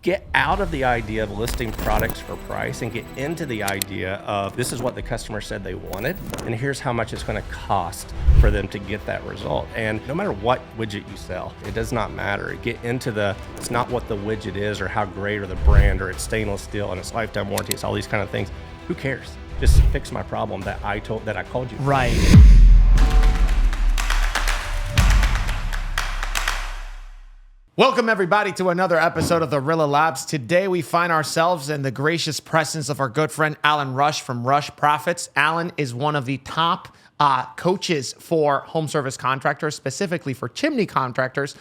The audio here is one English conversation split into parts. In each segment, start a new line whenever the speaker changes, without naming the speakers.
get out of the idea of listing products for price and get into the idea of this is what the customer said they wanted, and here's how much it's going to cost for them to get that result. And no matter what widget you sell, it does not matter. Get into it's not what the widget is or how great or the brand or it's stainless steel and it's lifetime warranty, it's all these kind of things. Who cares? Just fix my problem that I called you for.
Right. Welcome everybody to another episode of the RILLA Labs. Today we find ourselves in the gracious presence of our good friend Alan Rush from Rush Profits. Alan is one of the top coaches for home service contractors, specifically for chimney contractors.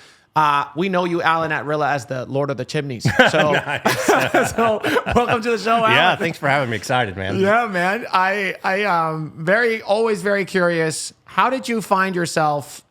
We know you, Alan, at RILLA as the Lord of the Chimneys. So, so welcome to the show, Alan.
Yeah, thanks for having me. Excited, man.
Yeah, man. I am always very curious. How did you find yourself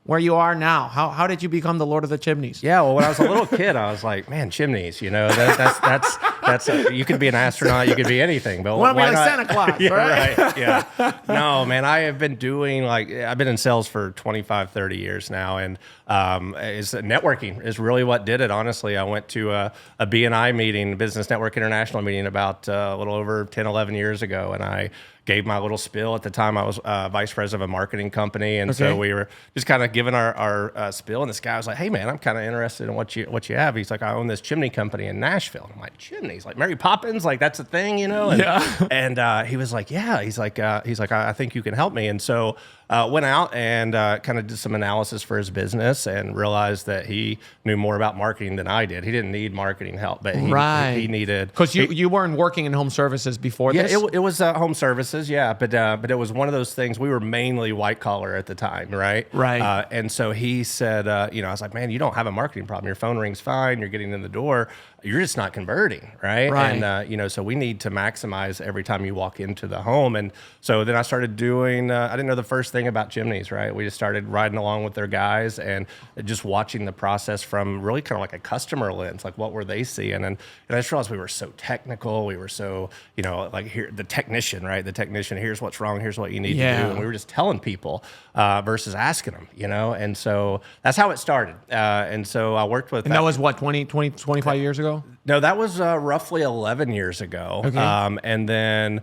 where you are now? How did you become the Lord of the Chimneys?
Yeah, well, when I was a little kid, I was like, man, chimneys, that's you could be an astronaut, you could be anything. But
why
not?
Santa Claus,
yeah,
right?
Yeah. No, man, I've been in sales for 25, 30 years now, and networking is really what did it, honestly. I went to a BNI meeting, Business Network International meeting, about a little over 10, 11 years ago, and I gave my little spiel. At the time, I was vice president of a marketing company, and so we were just kind of giving our spiel. And this guy was like, "Hey, man, I'm kind of interested in what you have." He's like, "I own this chimney company in Nashville." And I'm like, "Chimneys, like Mary Poppins, like that's a thing, you know?" And,
yeah.
And he was like, "Yeah." He's like, "I think you can help me." And so went out and kind of did some analysis for his business and realized that he knew more about marketing than I did. He didn't need marketing help, but he needed,
because you weren't working in home services before this.
Yeah, it was home services, yeah, but it was one of those things. We were mainly white collar at the time, right?
Right.
And so he said, I was like, "Man, you don't have a marketing problem. Your phone rings fine. You're getting in the door. You're just not converting, right?"
Right.
And so we need to maximize every time you walk into the home. And so then I started doing. I didn't know the first thing about chimneys, right? We just started riding along with their guys and just watching the process from really kind of like a customer lens, like what were they seeing? And I just realized we were so technical. We were so, like here, the technician, right? The technician, here's what's wrong, here's what you need to do. And we were just telling people versus asking them, And so that's how it started. And so I worked with...
And that was what, 25 years ago?
No, that was roughly 11 years ago.
Okay.
And then...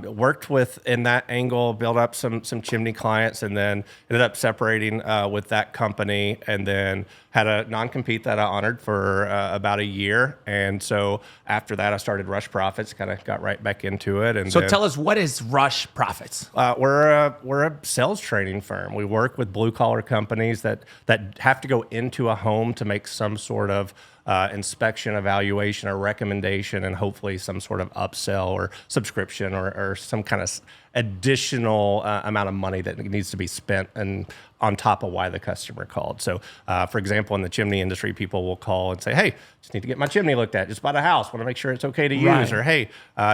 worked with in that angle, built up some chimney clients, and then ended up separating with that company, and then had a non-compete that I honored for about a year. And so after that, I started Rush Profits, kind of got right back into it. And
so tell us, what is Rush Profits?
We're a sales training firm. We work with blue collar companies that have to go into a home to make some sort of inspection, evaluation, or recommendation, and hopefully some sort of upsell or subscription or some kind of additional amount of money that needs to be spent and on top of why the customer called. So, for example, in the chimney industry, people will call and say, "Hey, just need to get my chimney looked at. Just bought a house. Want to make sure it's okay to use."
Right.
Or, "Hey,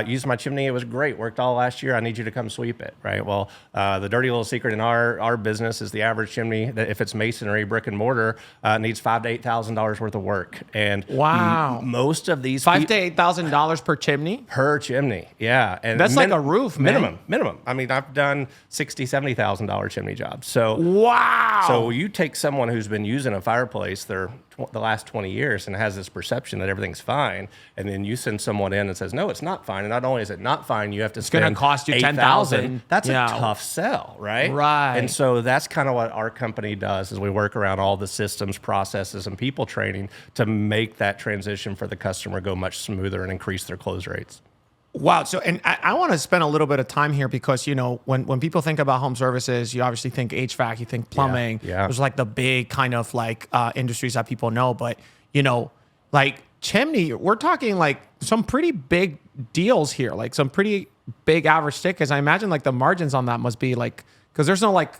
used my chimney. It was great. Worked all last year. I need you to come sweep it." Right. Well, the dirty little secret in our business is the average chimney, that if it's masonry, brick and mortar, needs $5,000 to $8,000 worth of work. And
wow,
most of these
$5,000 to $8,000 per chimney.
Per chimney, yeah. And
that's like a roof, man.
Minimum. I mean, I've done $60,000, $70,000 chimney jobs. So
wow.
So you take someone who's been using a fireplace the last 20 years and has this perception that everything's fine, and then you send someone in and says, "No, it's not fine." And not only is it not fine, you have to spend.
It's going to cost you $10,000.
That's a tough sell, right?
Right.
And so that's kind of what our company does: is we work around all the systems, processes, and people training to make that transition for the customer go much smoother and increase their close rates.
Wow. So, and I want to spend a little bit of time here because, when people think about home services, you obviously think HVAC, you think plumbing.
Yeah.
There's like the big kind of like industries that people know. But, like chimney, we're talking like some pretty big deals here, like some pretty big average tickets. I imagine like the margins on that must be like, because there's no like,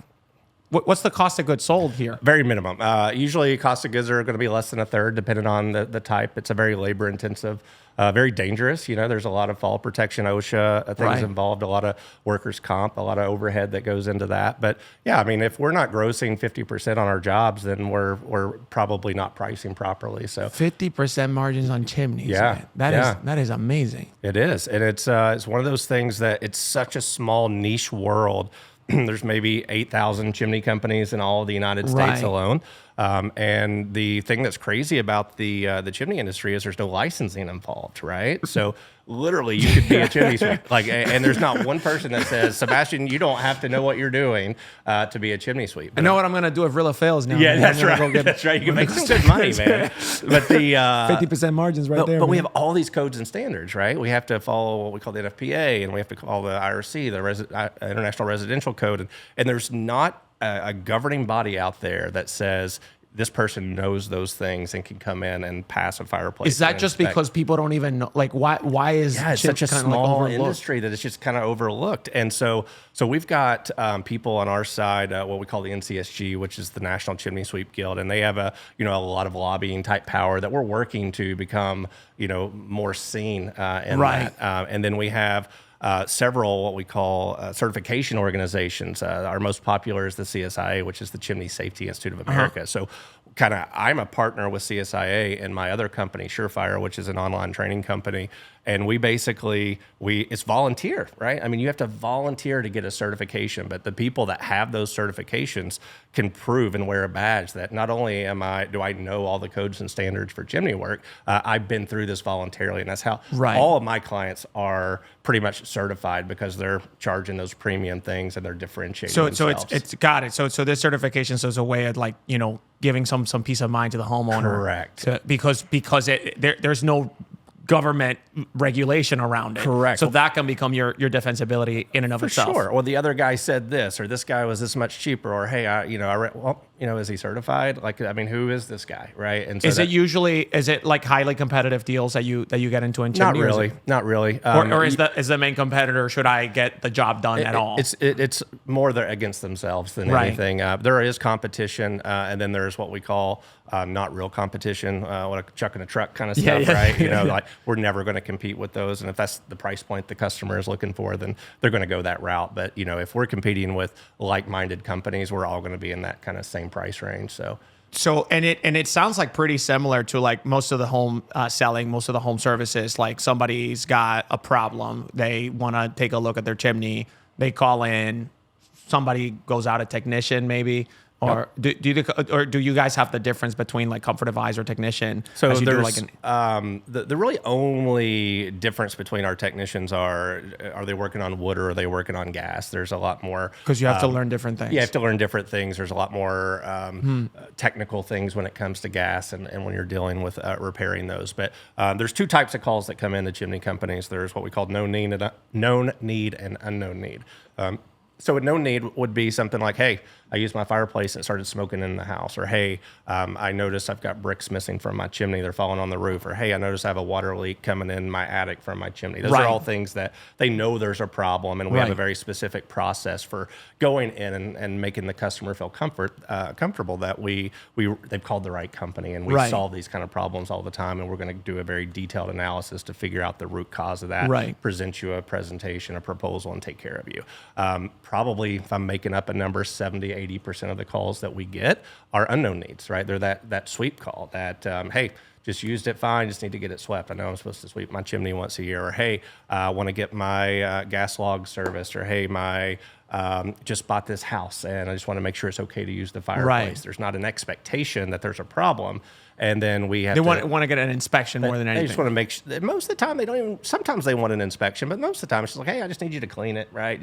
what's the cost of goods sold here?
Very minimum. Usually cost of goods are going to be less than a third, depending on the type. It's a very labor intensive, very dangerous. There's a lot of fall protection, OSHA things involved, a lot of workers' comp, a lot of overhead that goes into that. But yeah, I mean, if we're not grossing 50% on our jobs, then we're probably not pricing properly. So
50% margins on chimneys.
Yeah,
man. That is amazing.
It is, and it's one of those things that it's such a small niche world. There's maybe 8,000 chimney companies in all of the United States alone. And the thing that's crazy about the chimney industry is there's no licensing involved, right? So literally, you could be a chimney sweep. And there's not one person that says, Sebastian, you don't have to know what you're doing to be a chimney sweep.
I know what I'm going to do if Rilla fails now.
Yeah, that's right. That's right. You can make some good money, man. But the
50% margins right there.
But we have all these codes and standards, right? We have to follow what we call the NFPA, and we have to follow the IRC, the International Residential Code, and there's not a governing body out there that says this person knows those things and can come in and pass a fireplace.
Is that just because people don't even know? Like, why is
it's such a small industry that it's just kind of overlooked? And so we've got people on our side, what we call the NCSG, which is the National Chimney Sweep Guild, and they have a lot of lobbying type power that we're working to become more seen in that. And then we have several what we call certification organizations. Our most popular is the CSIA, which is the Chimney Safety Institute of America. So I'm a partner with CSIA and my other company, Surefire, which is an online training company. And we basically, it's volunteer, right? I mean, you have to volunteer to get a certification, but the people that have those certifications can prove and wear a badge that not only do I know all the codes and standards for chimney work, I've been through this voluntarily. And that's how all of my clients are pretty much certified, because they're charging those premium things and they're differentiating themselves.
So it's got it. So this certification is a way of giving some peace of mind to the homeowner.
Correct.
Because there's no government regulation around it.
Correct.
So that can become your defensibility in and of itself.
Sure. Well, the other guy said this, or this guy was this much cheaper, or hey, is he certified? Who is this guy, right? And so
is it like highly competitive deals that you get into in chimney?
Not really.
Or is the main competitor, should I get the job done at all?
It's more against themselves than anything. There is competition, and then there's what we call not real competition, what a chuck in a truck kind of stuff, right? We're never going to compete with those, and if that's the price point the customer is looking for, then they're going to go that route. But if we're competing with like-minded companies, we're all going to be in that kind of same price range. So
it sounds like pretty similar to like most of the home selling, most of the home services. Like somebody's got a problem, they want to take a look at their chimney, they call in, somebody goes out, a technician maybe. Or do you guys have the difference between like Comfort Advisor technician?
So there's the really only difference between our technicians are they working on wood or are they working on gas? There's a lot more,
because you have to learn different things.
Yeah, you have to learn different things. There's a lot more technical things when it comes to gas and when you're dealing with repairing those. But there's two types of calls that come into chimney companies. There's what we call known need and unknown need. So a known need would be something like, hey, I used my fireplace and it started smoking in the house. Or, hey, I noticed I've got bricks missing from my chimney. They're falling on the roof. Or, hey, I noticed I have a water leak coming in my attic from my chimney. Those are all things that they know there's a problem. And we have a very specific process for going in and making the customer feel comfortable that they've called the right company. And we solve these kind of problems all the time. And we're going to do a very detailed analysis to figure out the root cause of that, present you a presentation, a proposal, and take care of you. Probably, if I'm making up a number, 70-80% of the calls that we get are unknown needs, right? They're that sweep call that, hey, just used it fine, just need to get it swept. I know I'm supposed to sweep my chimney once a year. Or, hey, I want to get my gas log serviced. Or, hey, my just bought this house and I just want to make sure it's okay to use the fireplace. There's not an expectation that there's a problem. And then we have
want to get an inspection more than anything.
They just want to make sure. Most of the time, they don't even. Sometimes they want an inspection, but most of the time, it's just like, hey, I just need you to clean it, right?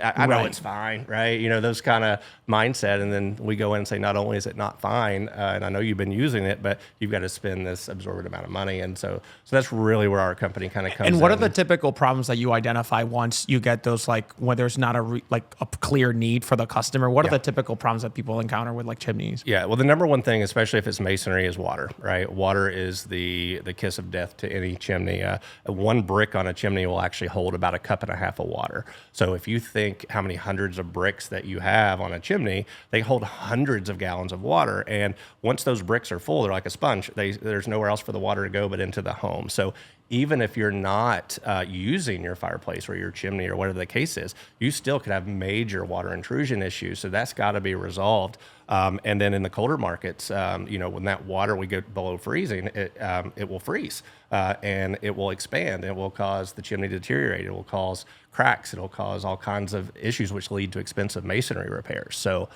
I know it's fine, right? Those kind of mindset. And then we go in and say, not only is it not fine, and I know you've been using it, but you've got to spend this absorbent amount of money. And so that's really where our company kind of comes in.
And what are the typical problems that you identify once you get those, like when there's not a clear need for the customer? What are the typical problems that people encounter with like chimneys?
Yeah, well, the number one thing, especially if it's masonry, is water, right? Water is the kiss of death to any chimney. One brick on a chimney will actually hold about a cup and a half of water. So if you think how many hundreds of bricks that you have on a chimney, they hold hundreds of gallons of water. And once those bricks are full, they're like a sponge. There's nowhere else for the water to go but into the home. So even if you're not using your fireplace or your chimney or whatever the case is, you still could have major water intrusion issues. So that's got to be resolved. And then in the colder markets, when that water we get below freezing, it will freeze and it will expand. It will cause the chimney to deteriorate. It will cause cracks. It will cause all kinds of issues, which lead to expensive masonry repairs. So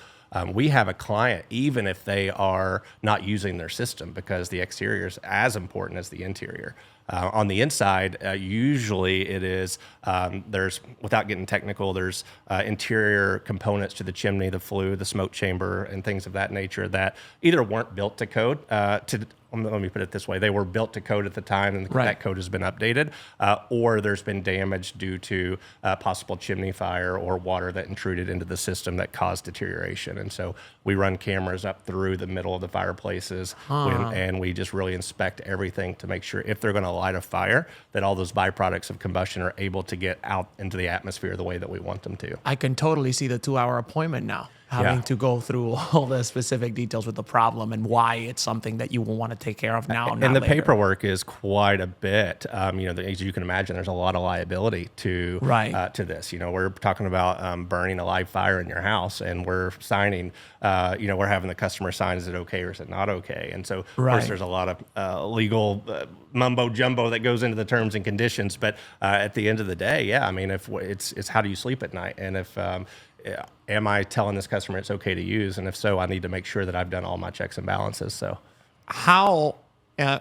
we have a client, even if they are not using their system, because the exterior is as important as the interior. On the inside, usually it is, there's, without getting technical, there's interior components to the chimney, the flue, the smoke chamber, and things of that nature that either weren't built to code, let me put it this way, they were built to code at the time, and that code has been updated, or there's been damage due to possible chimney fire or water that intruded into the system that caused deterioration. And so we run cameras up through the middle of the fireplaces, and we just really inspect everything to make sure if they're going to light a fire, that all those byproducts of combustion are able to get out into the atmosphere the way that we want them to.
I can totally see the 2-hour appointment now, having to go through all the specific details with the problem and why it's something that you will want to take care of now.
And the paperwork is quite a bit. As you can imagine, there's a lot of liability to this. We're talking about burning a live fire in your house, and we're signing. We're having the customer sign: is it okay or is it not okay? And so, of course, there's a lot of legal mumbo jumbo that goes into the terms and conditions. But at the end of the day, if it's how do you sleep at night, and if am I telling this customer it's okay to use? And if so, I need to make sure that I've done all my checks and balances. So
how,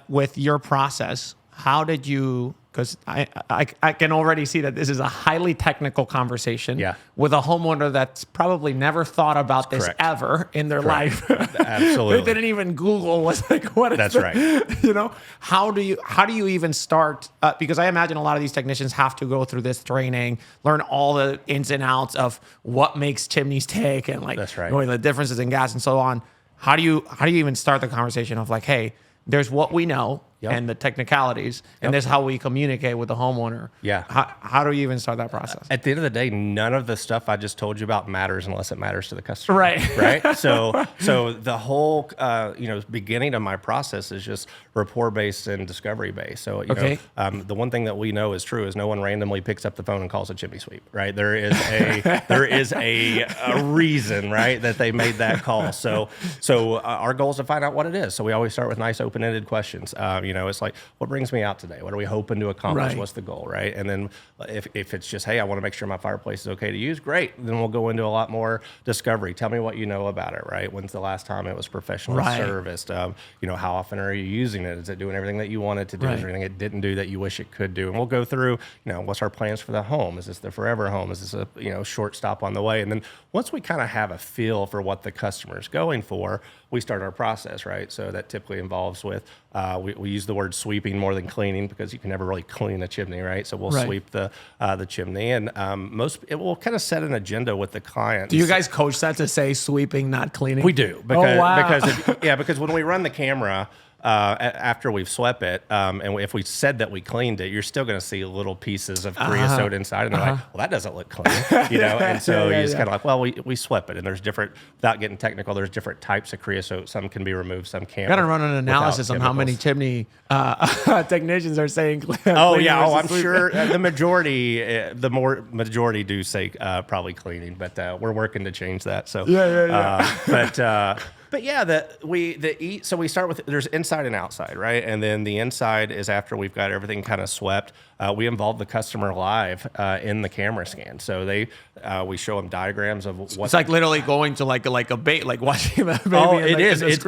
with your process, how did you, because I can already see that this is a highly technical conversation with a homeowner that's probably never thought about this ever in their life.
Absolutely.
They didn't even Google what's like, what is
That's
the,
right.
How do you even start? Because I imagine a lot of these technicians have to go through this training, learn all the ins and outs of what makes chimneys tick and the differences in gas and so on. How do you even start the conversation of like, hey, there's what we know and the technicalities, and this is how we communicate with the homeowner. Yeah. How do you even start that process?
At the end of the day, none of the stuff I just told you about matters unless it matters to the customer.
Right.
Right. So the whole beginning of my process is just rapport based and discovery based. So the one thing that we know is true is no one randomly picks up the phone and calls a chimney sweep. Right. There is a reason, right, that they made that call. So our goal is to find out what it is. So we always start with nice open ended questions. It's like, what brings me out today? What are we hoping to accomplish? What's the goal, right? And then if it's just, hey, I want to make sure my fireplace is okay to use, great. Then we'll go into a lot more discovery. Tell me what you know about it, right? When's the last time it was professionally serviced? How often are you using it? Is it doing everything that you want it to do? Is there anything it didn't do that you wish it could do? And we'll go through, what's our plans for the home? Is this the forever home? Is this a short stop on the way? And then once we kind of have a feel for what the customer is going for, we start our process, right? So that typically involves with, we use the word sweeping more than cleaning because you can never really clean a chimney, right? So we'll sweep the chimney, and it will kind of set an agenda with the client.
Do you guys coach that to say sweeping, not cleaning?
We do, because when we run the camera, after we've swept it, and if we said that we cleaned it, you're still going to see little pieces of creosote inside, and they're like, well, that doesn't look clean, and so you just kind of like, well, we swept it, and there's different, without getting technical, there's different types of creosote. Some can be removed, some can't.
Got to run an analysis on how many chimney technicians are saying.
I'm sure the majority do say probably cleaning, but we're working to change that. So But yeah, so we start with, there's inside and outside, right? And then the inside is after we've got everything kind of swept. We involve the customer live in the camera scan. So we show them diagrams of what.
It's like literally going to like a bait, like watching a baby.
Oh, it is. It's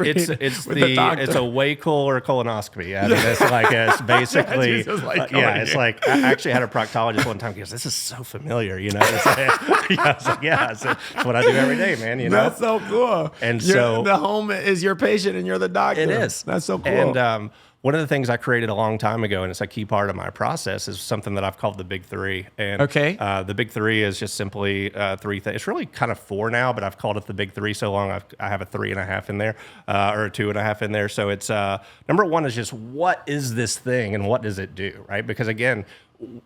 a way cooler colonoscopy. I mean, it's basically it's like I actually had a proctologist one time because this is so familiar, It's like, it's what I do every day, man.
That's so cool.
And so
the home is your patient and you're the doctor.
It is.
That's so cool.
And one of the things I created a long time ago, and it's a key part of my process, is something that I've called the Big Three. And the Big Three is just simply three things. It's really kind of four now, but I've called it the Big Three so long I have a 3.5 in there, or a 2.5 in there. So it's number one is just, what is this thing and what does it do, right? Because again,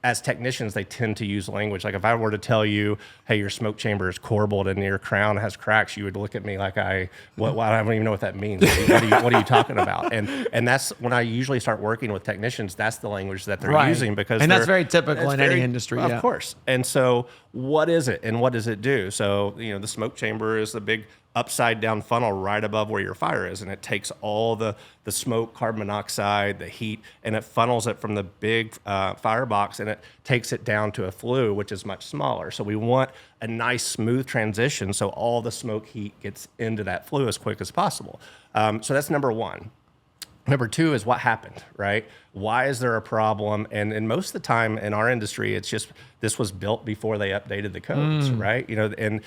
as technicians, they tend to use language. Like if I were to tell you, hey, your smoke chamber is corbelled and your crown has cracks, you would look at me like I don't even know what that means. What are you talking about? And that's when I usually start working with technicians, that's the language that they're using, because
that's very typical in any industry.
Of course. And so what is it and what does it do? So, the smoke chamber is the big upside down funnel right above where your fire is, and it takes all the smoke, carbon monoxide, the heat, and it funnels it from the big firebox, and it takes it down to a flue, which is much smaller. So we want a nice smooth transition so all the smoke heat gets into that flue as quick as possible. So that's number one. Number two is what happened, right? Why is there a problem? And most of the time in our industry, it's just this was built before they updated the codes, right? You know, and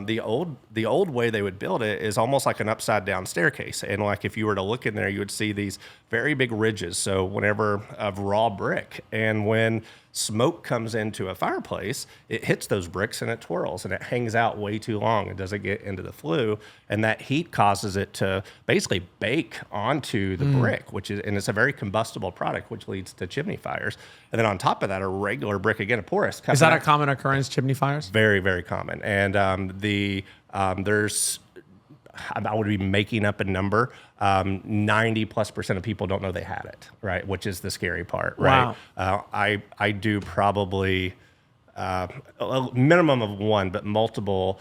the old way they would build it is almost like an upside down staircase. And like if you were to look in there, you would see these very big ridges. So whenever of raw brick, and when smoke comes into a fireplace, it hits those bricks and it twirls and it hangs out way too long. It doesn't get into the flue, and that heat causes it to basically bake onto the brick, and it's a very combustible product, which leads to chimney fires. And then on top of that, a regular brick, again, a porous.
Is that a common occurrence, chimney fires?
Very, very common. And there's, I would be making up a number, 90+% of people don't know they had it, right? Which is the scary part, right?
Wow.
I do probably a minimum of one, but multiple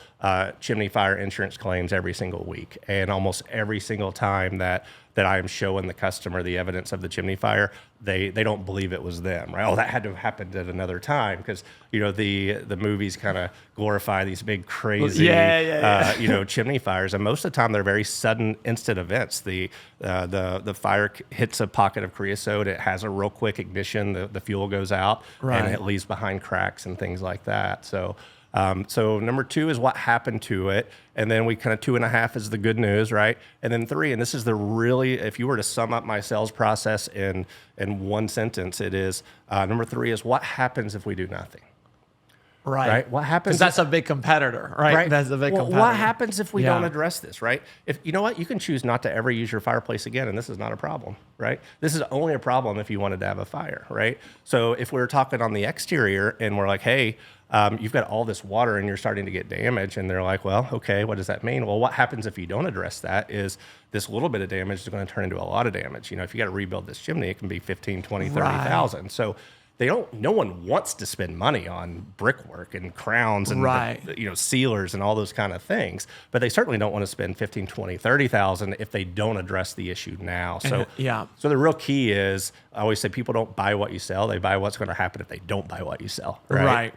chimney fire insurance claims every single week. And almost every single time that I am showing the customer the evidence of the chimney fire, they don't believe it was them, right? Oh, that had to have happened at another time, because you know the movies kind of glorify these big crazy you know, chimney fires, and most of the time they're very sudden, instant events. The fire hits a pocket of creosote, it has a real quick ignition, the fuel goes out,
right,
and it leaves behind cracks and things like that. So number two is what happened to it. And then we kind of 2.5 is the good news, right? And then 3, and this is the really, if you were to sum up my sales process in one sentence, it is, number 3 is what happens if we do nothing? Right? What happens?
Because that's a big competitor, right? That's a big competitor.
What happens if we don't address this, right? If you know what, you can choose not to ever use your fireplace again, and this is not a problem, right? This is only a problem if you wanted to have a fire, right? So if we were talking on the exterior and we're like, hey, you've got all this water and you're starting to get damage, and they're like, well, okay, what does that mean? Well, what happens if you don't address that is this little bit of damage is going to turn into a lot of damage. You know, if you got to rebuild this chimney, it can be 15, 20, 30,000. So no one wants to spend money on brickwork and crowns and you know, sealers and all those kind of things, but they certainly don't want to spend 15, 20, 30,000 if they don't address the issue now. So so the real key is, I always say, people don't buy what you sell, they buy what's going to happen if they don't buy what you sell. Right.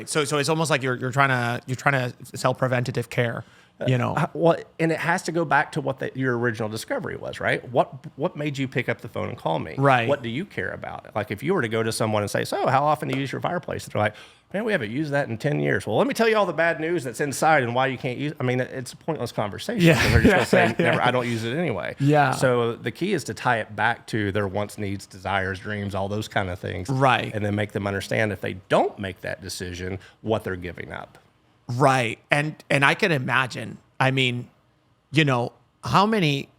So it's almost like you're trying to sell preventative care. You know,
well, and it has to go back to what your original discovery was, right? What made you pick up the phone and call me?
Right.
What do you care about? Like if you were to go to someone and say, so how often do you use your fireplace? They're like, man, we haven't used that in 10 years. Well, let me tell you all the bad news that's inside and why you can't use it. I mean, it's a pointless conversation.
Yeah.
They're just going to say, never, I don't use it anyway.
Yeah.
So the key is to tie it back to their wants, needs, desires, dreams, all those kind of things.
Right.
And then make them understand if they don't make that decision, what they're giving up.
Right. And I can imagine, I mean, you know, how many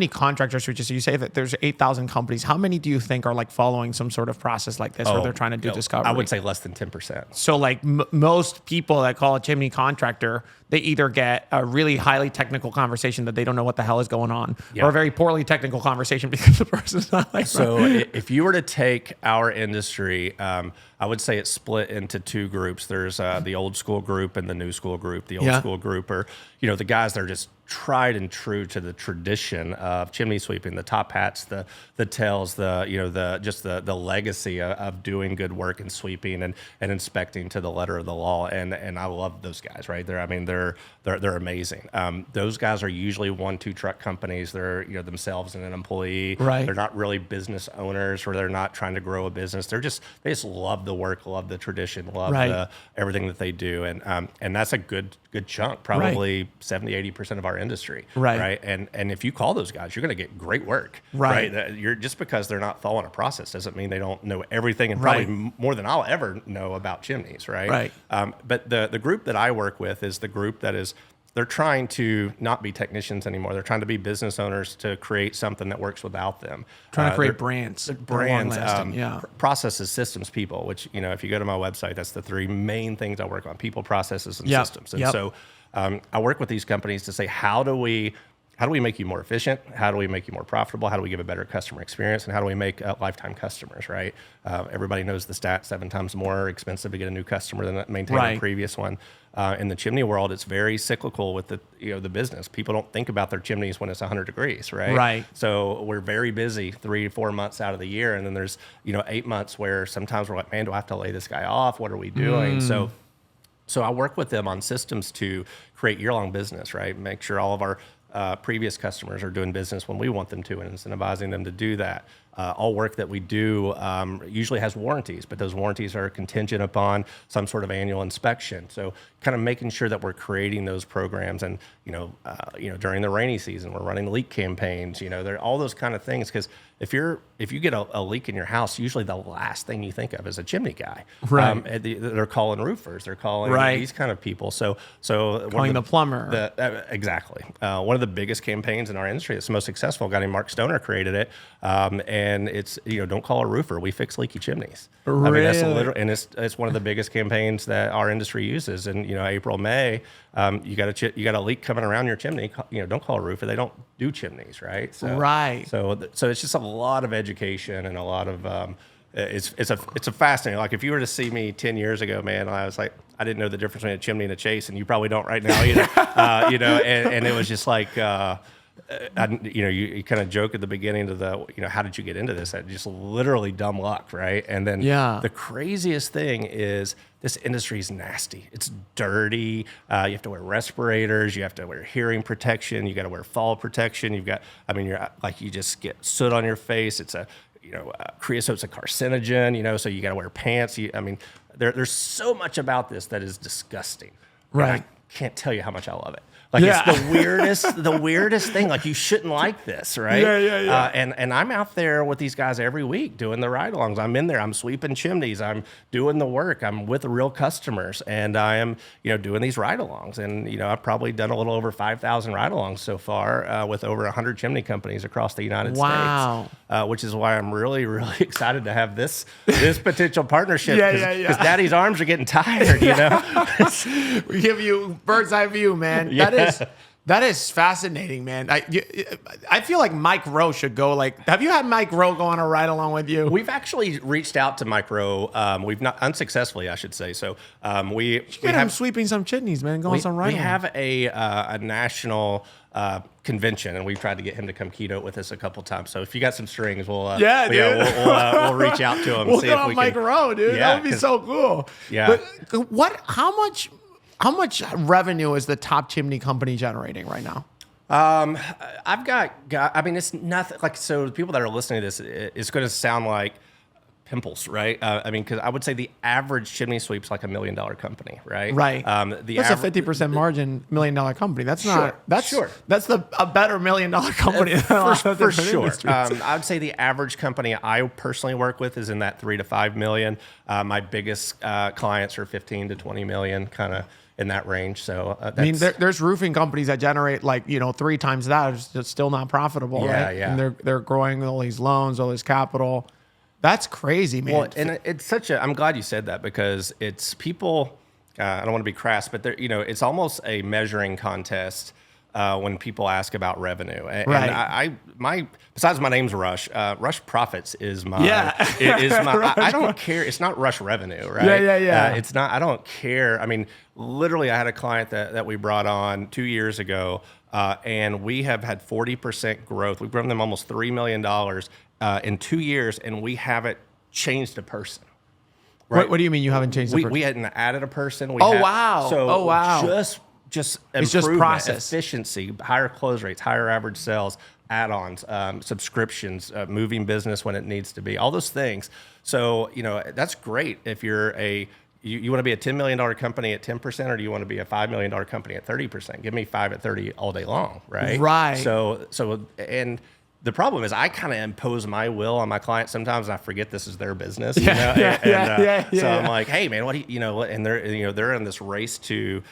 contractors, so you say that there's 8,000 companies. How many do you think are like following some sort of process like this where they're trying to do discovery?
I would say less than 10%.
So like most people that call a chimney contractor, they either get a really highly technical conversation that they don't know what the hell is going on, or a very poorly technical conversation because the person's not like.
So if you were to take our industry, I would say it's split into 2 groups. There's the old school group and the new school group. The old school group are, you know, the guys that are just tried and true to the tradition of chimney sweeping, the top hats, the tails, the legacy of doing good work and sweeping and inspecting to the letter of the law. And I love those guys, right? They're amazing. Those guys are usually 1-2 truck companies. They're, you know, themselves and an employee.
Right.
They're not really business owners, or they're not trying to grow a business. They just love the work, love the tradition, love everything that they do. And that's a good chunk, probably 70-80% of our industry. Right. And if you call those guys, you're going to get great work. Right. You're just because they're not following a process doesn't mean they don't know everything, and probably more than I'll ever know about chimneys. Right. But the group that I work with is the group that is, they're trying to not be technicians anymore. They're trying to be business owners to create something that works without them.
Trying to create brands,
processes, systems, people, which, you know, if you go to my website, that's the 3 main things I work on: people, processes, and systems. And so I work with these companies to say, how do we how do we make you more efficient? How do we make you more profitable? How do we give a better customer experience? And how do we make lifetime customers, right? Everybody knows the stat, 7 times more expensive to get a new customer than maintain a previous one. In the chimney world, it's very cyclical with the business. People don't think about their chimneys when it's 100 degrees, right?
Right.
So we're very busy 3 to 4 months out of the year. And then there's, 8 months where sometimes we're like, man, do I have to lay this guy off? What are we doing? So I work with them on systems to create year-long business, right? Make sure all of our previous customers are doing business when we want them to and incentivizing them to do that. All work that we do usually has warranties, but those warranties are contingent upon some sort of annual inspection. So kind of making sure that we're creating those programs, and during the rainy season, we're running leak campaigns. There are all those kind of things, because if you get a leak in your house, usually the last thing you think of is a chimney guy.
Right.
They're calling roofers. They're calling these kind of people. So
calling the plumber.
Exactly. One of the biggest campaigns in our industry that's the most successful, a guy named Mark Stoner created it. And it's, don't call a roofer, we fix leaky chimneys.
Really?
I mean, that's literally, and it's one of the biggest campaigns that our industry uses. And, April, May, you got a leak coming around your chimney, don't call a roofer. They don't do chimneys, right? So it's just a lot of education and a lot of, it's a fascinating, like if you were to see me 10 years ago, man, I was like, I didn't know the difference between a chimney and a chase, and you probably don't right now either. And it was just like, you kind of joke at the beginning of the, how did you get into this? Just literally dumb luck, right? And then the craziest thing is this industry is nasty. It's dirty. You have to wear respirators. You have to wear hearing protection. You got to wear fall protection. You just get soot on your face. It's creosote's a carcinogen, so you got to wear pants. There's so much about this that is disgusting.
Right.
I can't tell you how much I love it. Like it's the weirdest thing. Like you shouldn't like this, right?
Yeah.
And I'm out there with these guys every week doing the ride-alongs. I'm in there. I'm sweeping chimneys. I'm doing the work. I'm with real customers, and I am, doing these ride-alongs. And I've probably done a little over 5,000 ride-alongs so far with over 100 chimney companies across the United States. Which is why I'm really, really excited to have this potential partnership. Because Daddy's arms are getting tired.
We give you bird's eye view, man. That is fascinating, man. I feel like Mike Rowe should go. Have you had Mike Rowe go on a ride along with you?
We've actually reached out to Mike Rowe. We've not unsuccessfully, I should say. So we
get him sweeping some chimneys, man. Go on some ride.
We have a national convention, and we've tried to get him to come keynote with us a couple times. So if you got some strings, we'll reach out to him.
We'll get on Mike Rowe, dude. That would be so cool.
Yeah.
But how much revenue is the top chimney company generating right now?
I've got, it's nothing like, so the people that are listening to this, it's going to sound like pimples, right? Because I would say the average chimney sweep's like $1 million company, right?
Right. That's a 50% margin $1 million company. That's not, that's a better $1 million company.
For sure. I would say the average company I personally work with is in that 3 to 5 million. My biggest clients are 15 to 20 million, kind of in that range. So
there's roofing companies that generate 3 times that. It's still not profitable, right?
Yeah.
And they're growing all these loans, all this capital. That's crazy, man.
Well, and it's I'm glad you said that, because it's people, I don't want to be crass, but it's almost a measuring contest when people ask about revenue. And besides my name's Rush, Rush Profits is my, I don't care. It's not Rush Revenue, right?
Yeah.
It's not, I don't care. Literally I had a client that we brought on 2 years ago, and we have had 40% growth. We've grown them almost $3 million in 2 years, and we haven't changed a person. Right?
What do you mean you haven't changed a person?
We hadn't added a person.
Wow.
Just
it's just process,
efficiency, higher close rates, higher average sales, add-ons, subscriptions, moving business when it needs to be, all those things. So, that's great if you're you want to be a $10 million company at 10%, or do you want to be a $5 million company at 30%? Give me 5 at 30 all day long, right?
Right.
So and the problem is I kind of impose my will on my clients sometimes, and I forget this is their business. So I'm like, hey man, what do you and they're in this race to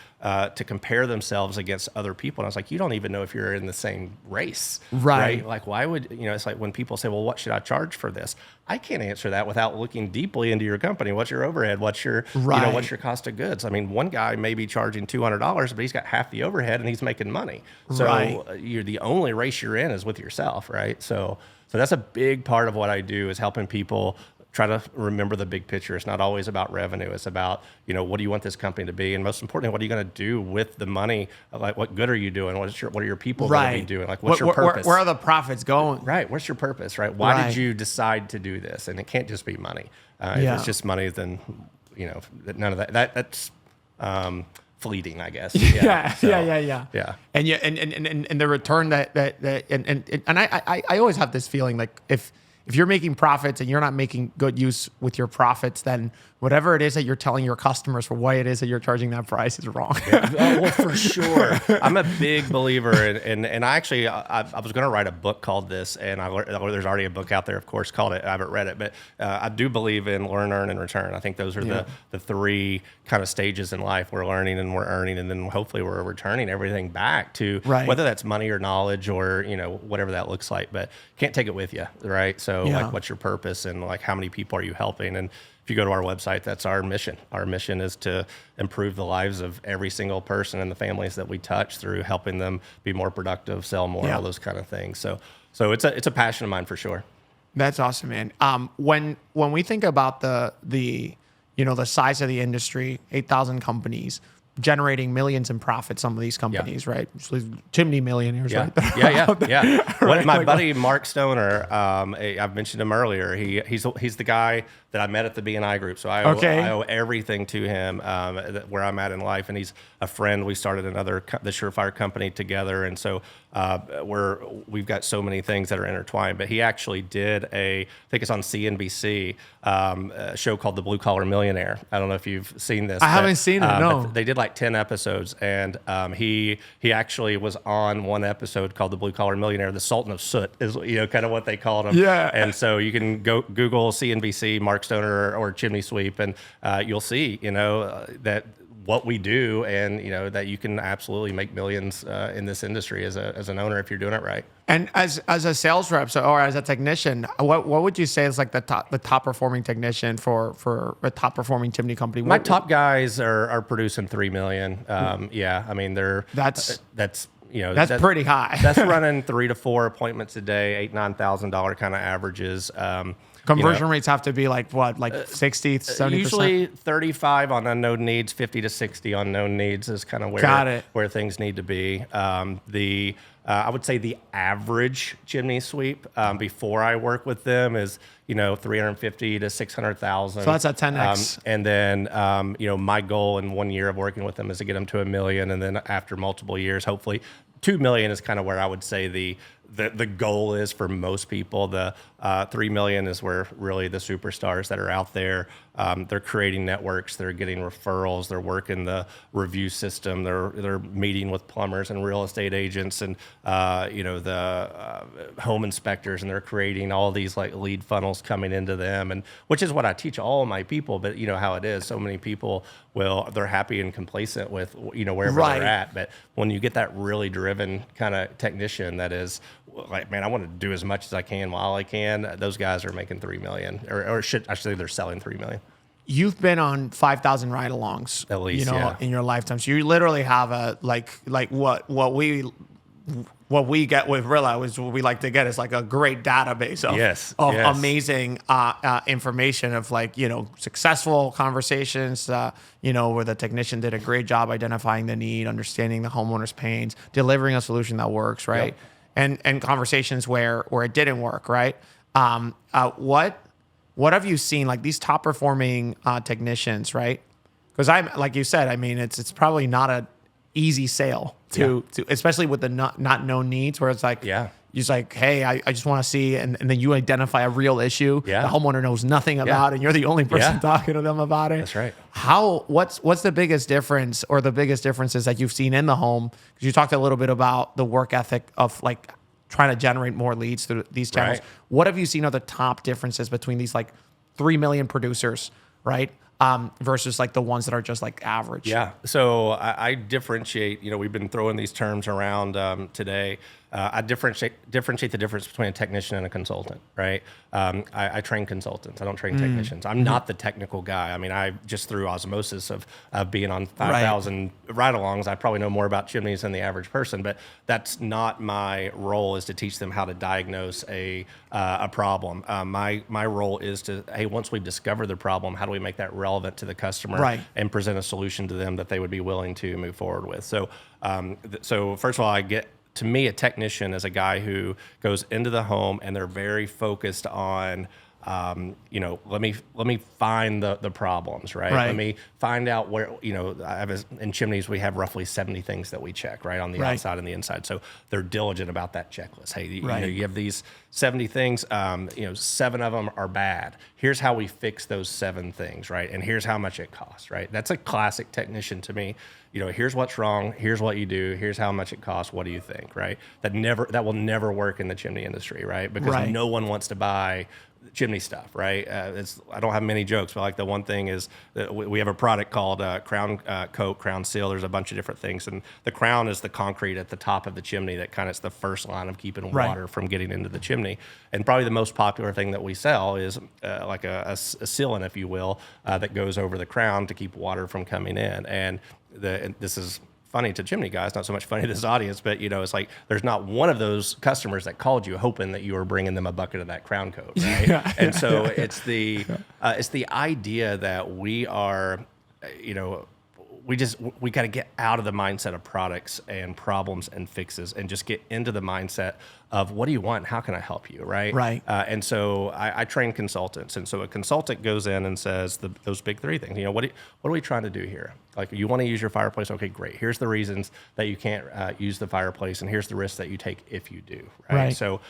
compare themselves against other people. And I was like, you don't even know if you're in the same race, right? Like, why would it's like when people say, well, what should I charge for this? I can't answer that without looking deeply into your company. What's your overhead? What's your,
Right.
what's your cost of goods? I mean, one guy may be charging $200, but he's got half the overhead and he's making money. So
Right.
you're the only race you're in is with yourself, right? So that's a big part of what I do is helping people try to remember the big picture. It's not always about revenue. It's about, what do you want this company to be? And most importantly, what are you going to do with the money? Like, what good are you doing? What are your people going to be doing? Like, what's your purpose?
Where are the profits going?
Right. What's your purpose, right? Why
Right.
did you decide to do this? And it can't just be money. If it's just money, then, none of that's fleeting, I guess.
Yeah.
So,
Yeah. And the return and I always have this feeling like if you're making profits and you're not making good use with your profits, then whatever it is that you're telling your customers for why it is that you're charging that price is wrong.
Well, for sure. I'm a big believer in I actually, I was going to write a book called this, and there's already a book out there, of course, called it. I haven't read it, but I do believe in learn, earn, and return. I think those are the three kind of stages in life. We're learning and we're earning, and then hopefully we're returning everything back to whether that's money or knowledge or, whatever that looks like, but can't take it with you, right? So like, what's your purpose and like, how many people are you helping? And if you go to our website, that's our mission. Our mission is to improve the lives of every single person and the families that we touch through helping them be more productive, sell more, all those kind of things. So it's a passion of mine for sure.
That's awesome, man. When we think about the size of the industry, 8,000 companies, generating millions in profit, some of these companies, right? Chimney millionaires, right?
Yeah. My buddy Mark Stoner, I've mentioned him earlier. He's the guy that I met at the B&I group. So I owe everything to him where I'm at in life. And he's a friend. We started the Surefire company together. And so we've got so many things that are intertwined. But he actually did I think it's on CNBC, a show called The Blue Collar Millionaire. I don't know if you've seen this.
I haven't seen it, no.
They did like 10 episodes. And he actually was on one episode called The Blue Collar Millionaire. The Sultan of Soot is kind of what they called him.
Yeah.
And so you can go Google CNBC, Mark Stoner or Chimney Sweep, and you'll see, that what we do, and that you can absolutely make millions in this industry as an owner if you're doing it right.
And as a sales rep, or as a technician, what would you say is like the top performing technician for a top performing chimney company?
My top guys are producing $3 million. I mean that's
pretty high.
That's running 3 to 4 appointments a day, $8,000-$9,000 kind of averages.
Conversion rates have to be like what, like 60, 70%?
Usually 35 on unknown needs, 50 to 60 on known needs is kind of where things need to be. I would say the average chimney sweep before I work with them is 350 to 600,000.
So that's a 10x.
And then my goal in 1 year of working with them is to get them to $1 million, and then after multiple years, hopefully $2 million is kind of where I would say the goal is for most people. The $3 million is where really the superstars that are out there, they're creating networks, they're getting referrals, they're working the review system, they're meeting with plumbers and real estate agents and the home inspectors, and they're creating all these like lead funnels coming into them, and which is what I teach all my people. But you know how it is, so many people they're happy and complacent with wherever they're at. But when you get that really driven kind of technician that is like, man, I want to do as much as I can while I can, those guys are making $3 million, or should I say they're selling $3 million.
You've been on 5,000 ride-alongs,
at least,
in your lifetime. So you literally have a like what we get with RILLA is what we like to get is like a great database of amazing information of successful conversations, where the technician did a great job identifying the need, understanding the homeowner's pains, delivering a solution that works, right? Yep. And conversations where it didn't work, right? What have you seen, like these top performing technicians, right? Because I'm like you said, I mean, it's probably not an easy sale to especially with the not known needs, where it's like you're just like, hey, I just want to see, and then you identify a real issue the homeowner knows nothing about, and you're the only person talking to them about it.
That's right.
What's the biggest difference, or the biggest differences that you've seen in the home? Because you talked a little bit about the work ethic of like trying to generate more leads through these channels. Right. What have you seen are the top differences between these like 3 million producers, right? Versus like the ones that are just like average.
Yeah. So I differentiate, we've been throwing these terms around today. I differentiate the difference between a technician and a consultant, right? I train consultants. I don't train technicians. I'm not the technical guy. I mean, I just through osmosis of being on 5,000 ride-alongs, I probably know more about chimneys than the average person, but that's not my role, is to teach them how to diagnose a problem. My role is to, hey, once we discover the problem, how do we make that relevant to the customer and present a solution to them that they would be willing to move forward with? So, so first of all, to me, a technician is a guy who goes into the home and they're very focused on, let me find the problems, right? Let me find out where, in Chimneys, we have roughly 70 things that we check, right, on the outside and the inside. So they're diligent about that checklist. Hey, you have these 70 things, 7 of them are bad. Here's how we fix those 7 things, right? And here's how much it costs, right? That's a classic technician to me. Here's what's wrong. Here's what you do. Here's how much it costs. What do you think, right? That will never work in the chimney industry, right? Because no one wants to buy chimney stuff, right? I don't have many jokes, but like the one thing is that we have a product called Crown Coat, Crown Seal. There's a bunch of different ththings, and the crown is the concrete at the top of the chimney that kind of is the first line of keeping water from getting into the chimney. And probably the most popular thing that we sell is like a sealant, if you will, that goes over the crown to keep water from coming in. And this is funny to chimney guys, not so much funny to this audience, but it's like there's not one of those customers that called you hoping that you were bringing them a bucket of that crown coat, right? It's the idea that we are, we got to get out of the mindset of products and problems and fixes and just get into the mindset of what do you want? How can I help you? Right. And so I train consultants. And so a consultant goes in and says those big 3 things, what are we trying to do here? Like, you want to use your fireplace? Okay, great. Here's the reasons that you can't use the fireplace, and here's the risks that you take if you do. Right. So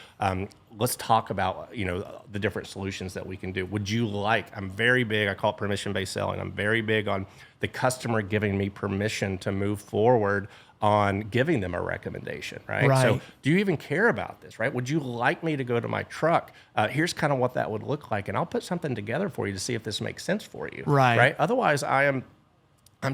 let's talk about, the different solutions that we can do. I'm very big, I call it permission-based selling. I'm very big on the customer giving me permission to move forward on giving them a recommendation, right? So do you even care about this, right? Would you like me to go to my truck? Here's kind of what that would look like, and I'll put something together for you to see if this makes sense for you, right? Otherwise, I'm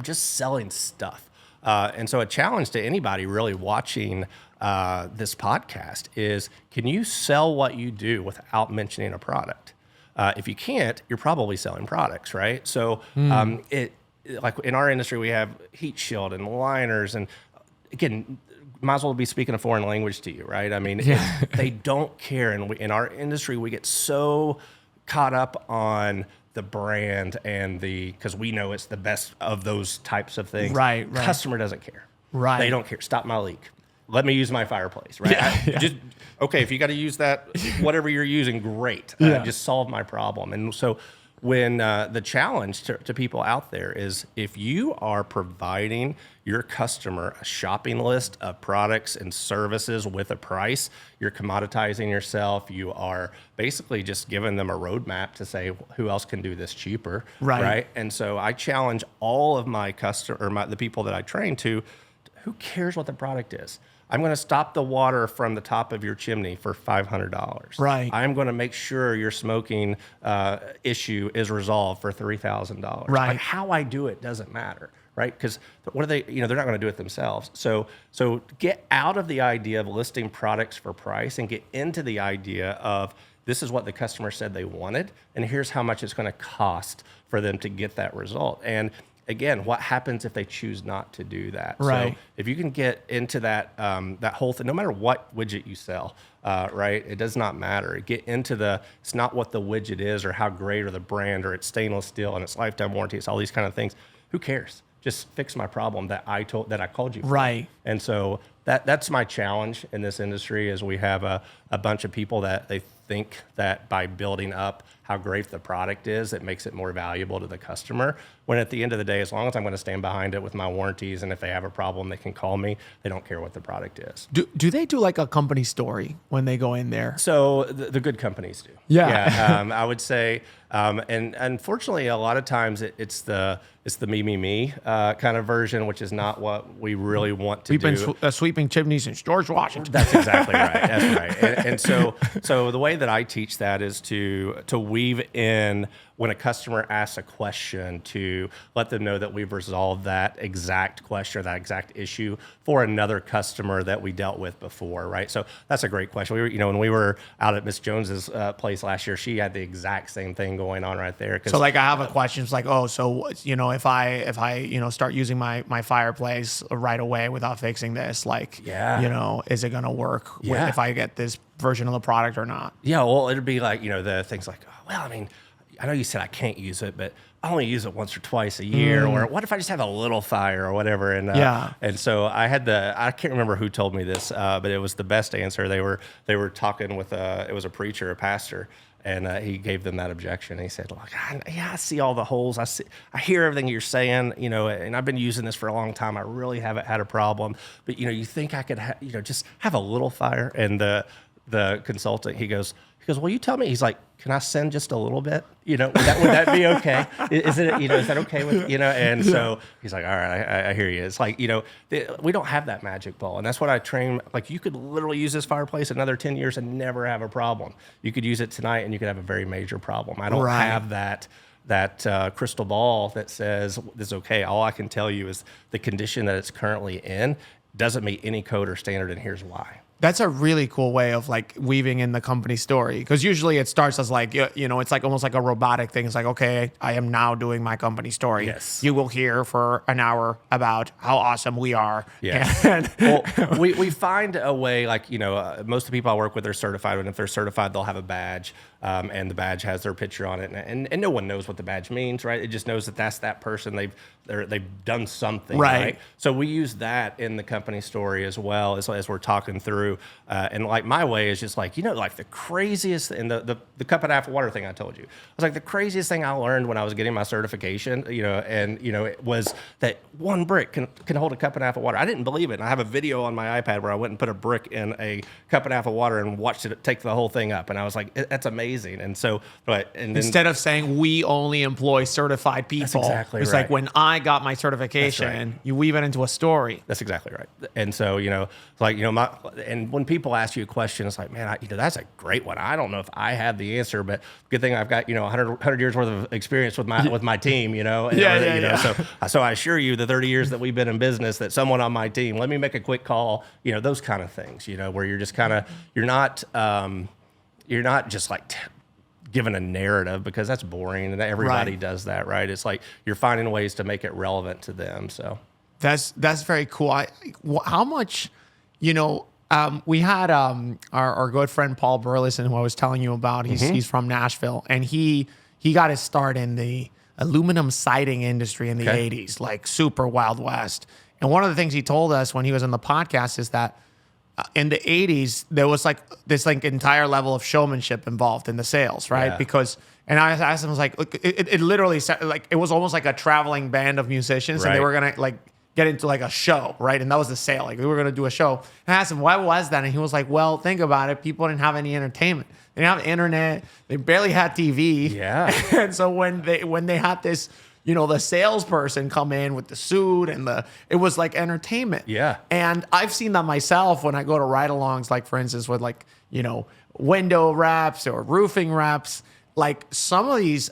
just selling stuff. And so a challenge to anybody really watching this podcast is, can you sell what you do without mentioning a product? If you can't, you're probably selling products, right? So like in our industry, we have heat shield and liners, and again, might as well be speaking a foreign language to you, right? I mean, they don't care. And in our industry, we get so caught up on the brand and because we know it's the best of those types of things. Right. Customer doesn't care. Right. They don't care. Stop my leak. Let me use my fireplace, right? Just, okay, if you got to use that, whatever you're using, great. Just solve my problem. And so when the challenge to people out there is, if you are providing your customer a shopping list of products and services with a price, you're commoditizing yourself. You are basically just giving them a roadmap to say, who else can do this cheaper, right? And so I challenge all of my the people that I train to, who cares what the product is? I'm going to stop the water from the top of your chimney for $500. Right. I'm going to make sure your smoking issue is resolved for $3,000. Right. Like, how I do it doesn't matter, right? Because what are they? They're not going to do it themselves. So get out of the idea of listing products for price and get into the idea of, this is what the customer said they wanted, and here's how much it's going to cost for them to get that result. And again, what happens if they choose not to do that? Right. So if you can get into that that whole thing, no matter what widget you sell, right, it does not matter. Get into it's not what the widget is or how great or the brand or it's stainless steel and it's lifetime warranty. It's all these kind of things. Who cares? Just fix my problem that I called you for. Right. And so that's my challenge in this industry, is we have a bunch of people that they think that by building up how great the product is, it makes it more valuable to the customer. When at the end of the day, as long as I'm going to stand behind it with my warranties, and if they have a problem, they can call me. They don't care what the product is.
Do they do like a company story when they go in there?
So the good companies do. Yeah. I would say, and unfortunately, a lot of times it's the me kind of version, which is not what we really want to do.
We've been sweeping chimneys since George Washington.
That's exactly right. That's right. And so the way that I teach that is to weave in when a customer asks a question, to let them know that we've resolved that exact question or that exact issue for another customer that we dealt with before, right? So that's a great question. We were, when we were out at Miss Jones's place last year, she had the exact same thing going on right there.
So like I have a question. It's like, oh, so if I start using my fireplace right away without fixing this, like, is it gonna work if I get this version of the product or not?
Yeah, well, it'd be like, the things like, oh, well, I mean, I know you said I can't use it, but I only use it once or twice a year. Or what if I just have a little fire or whatever? And so I can't remember who told me this, but it was the best answer. They were talking with it was a preacher, a pastor, and he gave them that objection. He said, "Look, I see all the holes. I hear everything you're saying, and I've been using this for a long time. I really haven't had a problem. But you think I could, just have a little fire?" And the consultant, he goes, well, you tell me. He's like, can I send just a little bit? Would that be okay? Is that okay with, And so he's like, all right, I hear you. It's like, we don't have that magic ball. And that's what I train. Like, you could literally use this fireplace another 10 years and never have a problem. You could use it tonight and you could have a very major problem. I don't have that crystal ball that says this is okay. All I can tell you is the condition that it's currently in doesn't meet any code or standard, and here's why.
That's a really cool way of like weaving in the company story, because usually it starts as like, it's like almost like a robotic thing. It's like, okay, I am now doing my company story.
Yes.
You will hear for an hour about how awesome we are.
Yes. Well, we find a way, like, most of the people I work with are certified, and if they're certified, they'll have a badge, and the badge has their picture on it, and no one knows what the badge means, right? It just knows that that's that person. They've done something, right? So we use that in the company story as well as we're talking through. And like my way is just like, like the craziest, and the cup and a half of water thing I told you. I was like, the craziest thing I learned when I was getting my certification, it was that one brick can hold a cup and a half of water. I didn't believe it. And I have a video on my iPad where I went and put a brick in a cup and a half of water and watched it take the whole thing up. And I was like, that's amazing. And so,
instead of saying we only employ certified people,
that's exactly
it's
right.
like when I got my certification, you weave it into a story.
That's exactly right. And so, it's like, and when people ask you a question, it's like, man, that's a great one. I don't know if I have the answer, but good thing I've got, 100 years worth of experience with my team, So I assure you, the 30 years that we've been in business, that someone on my team, let me make a quick call, those kind of things, where you're just kind of, you're not just like given a narrative, because that's boring and everybody does that, right? It's like you're finding ways to make it relevant to them. So
that's very cool. How much, we had our good friend Paul Burleson, who I was telling you about. He's from Nashville, and he got his start in the aluminum siding industry in the 80s, like super Wild West. And one of the things he told us when he was on the podcast is that in the 80s, there was like this like entire level of showmanship involved in the sales, right?
Yeah.
Because, and I asked him, I was like, it literally like, it was almost like a traveling band of musicians, and they were gonna like get into like a show, right? And that was the sale. Like, we were gonna do a show. And I asked him, why was that? And he was like, well, think about it. People didn't have any entertainment. They didn't have internet. They barely had TV.
Yeah.
And so when they had this, the salesperson come in with the suit and it was like entertainment.
Yeah.
And I've seen that myself when I go to ride-alongs, like for instance with like, window wraps or roofing wraps. Like some of these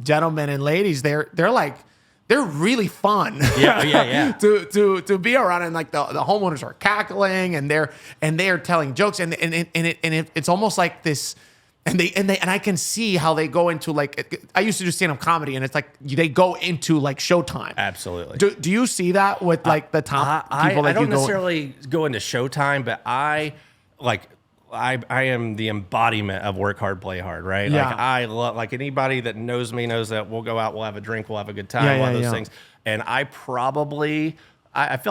gentlemen and ladies, they're really fun.
Yeah.
to be around, and like the homeowners are cackling and they're telling jokes, and it's almost like this. And I can see how they go into like, I used to do stand-up comedy, and it's like they go into like Showtime.
Absolutely.
Do you see that with like the top people that
I don't
you go?
necessarily go into Showtime, but I am the embodiment of work hard, play hard, right?
Yeah.
Like I love, like anybody that knows me knows that we'll go out, we'll have a drink, we'll have a good time, one of those things. And I feel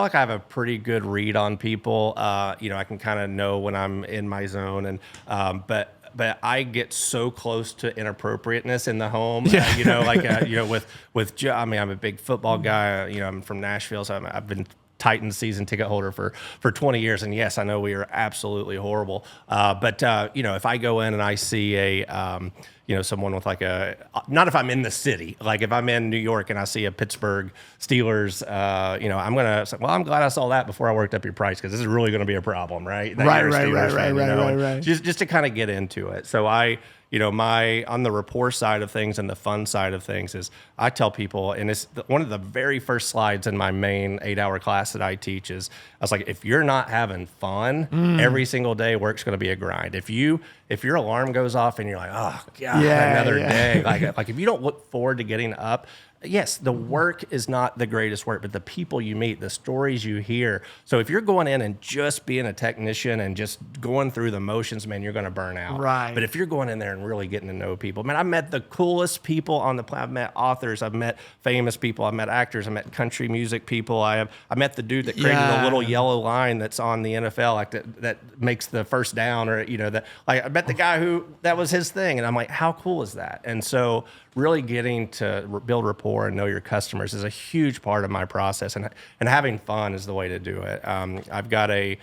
like I have a pretty good read on people. I can kind of know when I'm in my zone, and but I get so close to inappropriateness in the home, with Joe. I mean, I'm a big football guy. I'm from Nashville, so I've been Titans season ticket holder for 20 years. And yes, I know we are absolutely horrible. But if I go in and I see someone with like not if I'm in the city, like if I'm in New York and I see a Pittsburgh Steelers, I'm going to say, well, I'm glad I saw that before I worked up your price, because this is really going to be a problem, right?
Right.
Just to kind of get into it. So on the rapport side of things and the fun side of things is I tell people, and it's one of the very first slides in my main 8-hour class that I teach is, I was like, if you're not having fun, every single day work's going to be a grind. If your alarm goes off and you're like, oh God, another day, like if you don't look forward to getting up, yes, the work is not the greatest work, but the people you meet, the stories you hear. So if you're going in and just being a technician and just going through the motions, man, you're going to burn out.
Right.
But if you're going in there and really getting to know people, man, I've met the coolest people on the planet. I've met authors, I've met famous people, I've met actors, I've met country music people. I met the dude that created the little yellow line that's on the NFL, like that makes the first down, or I met the guy that was his thing, and I'm like, how cool is that? And so really getting to build rapport and know your customers is a huge part of my process, and having fun is the way to do it. I've got a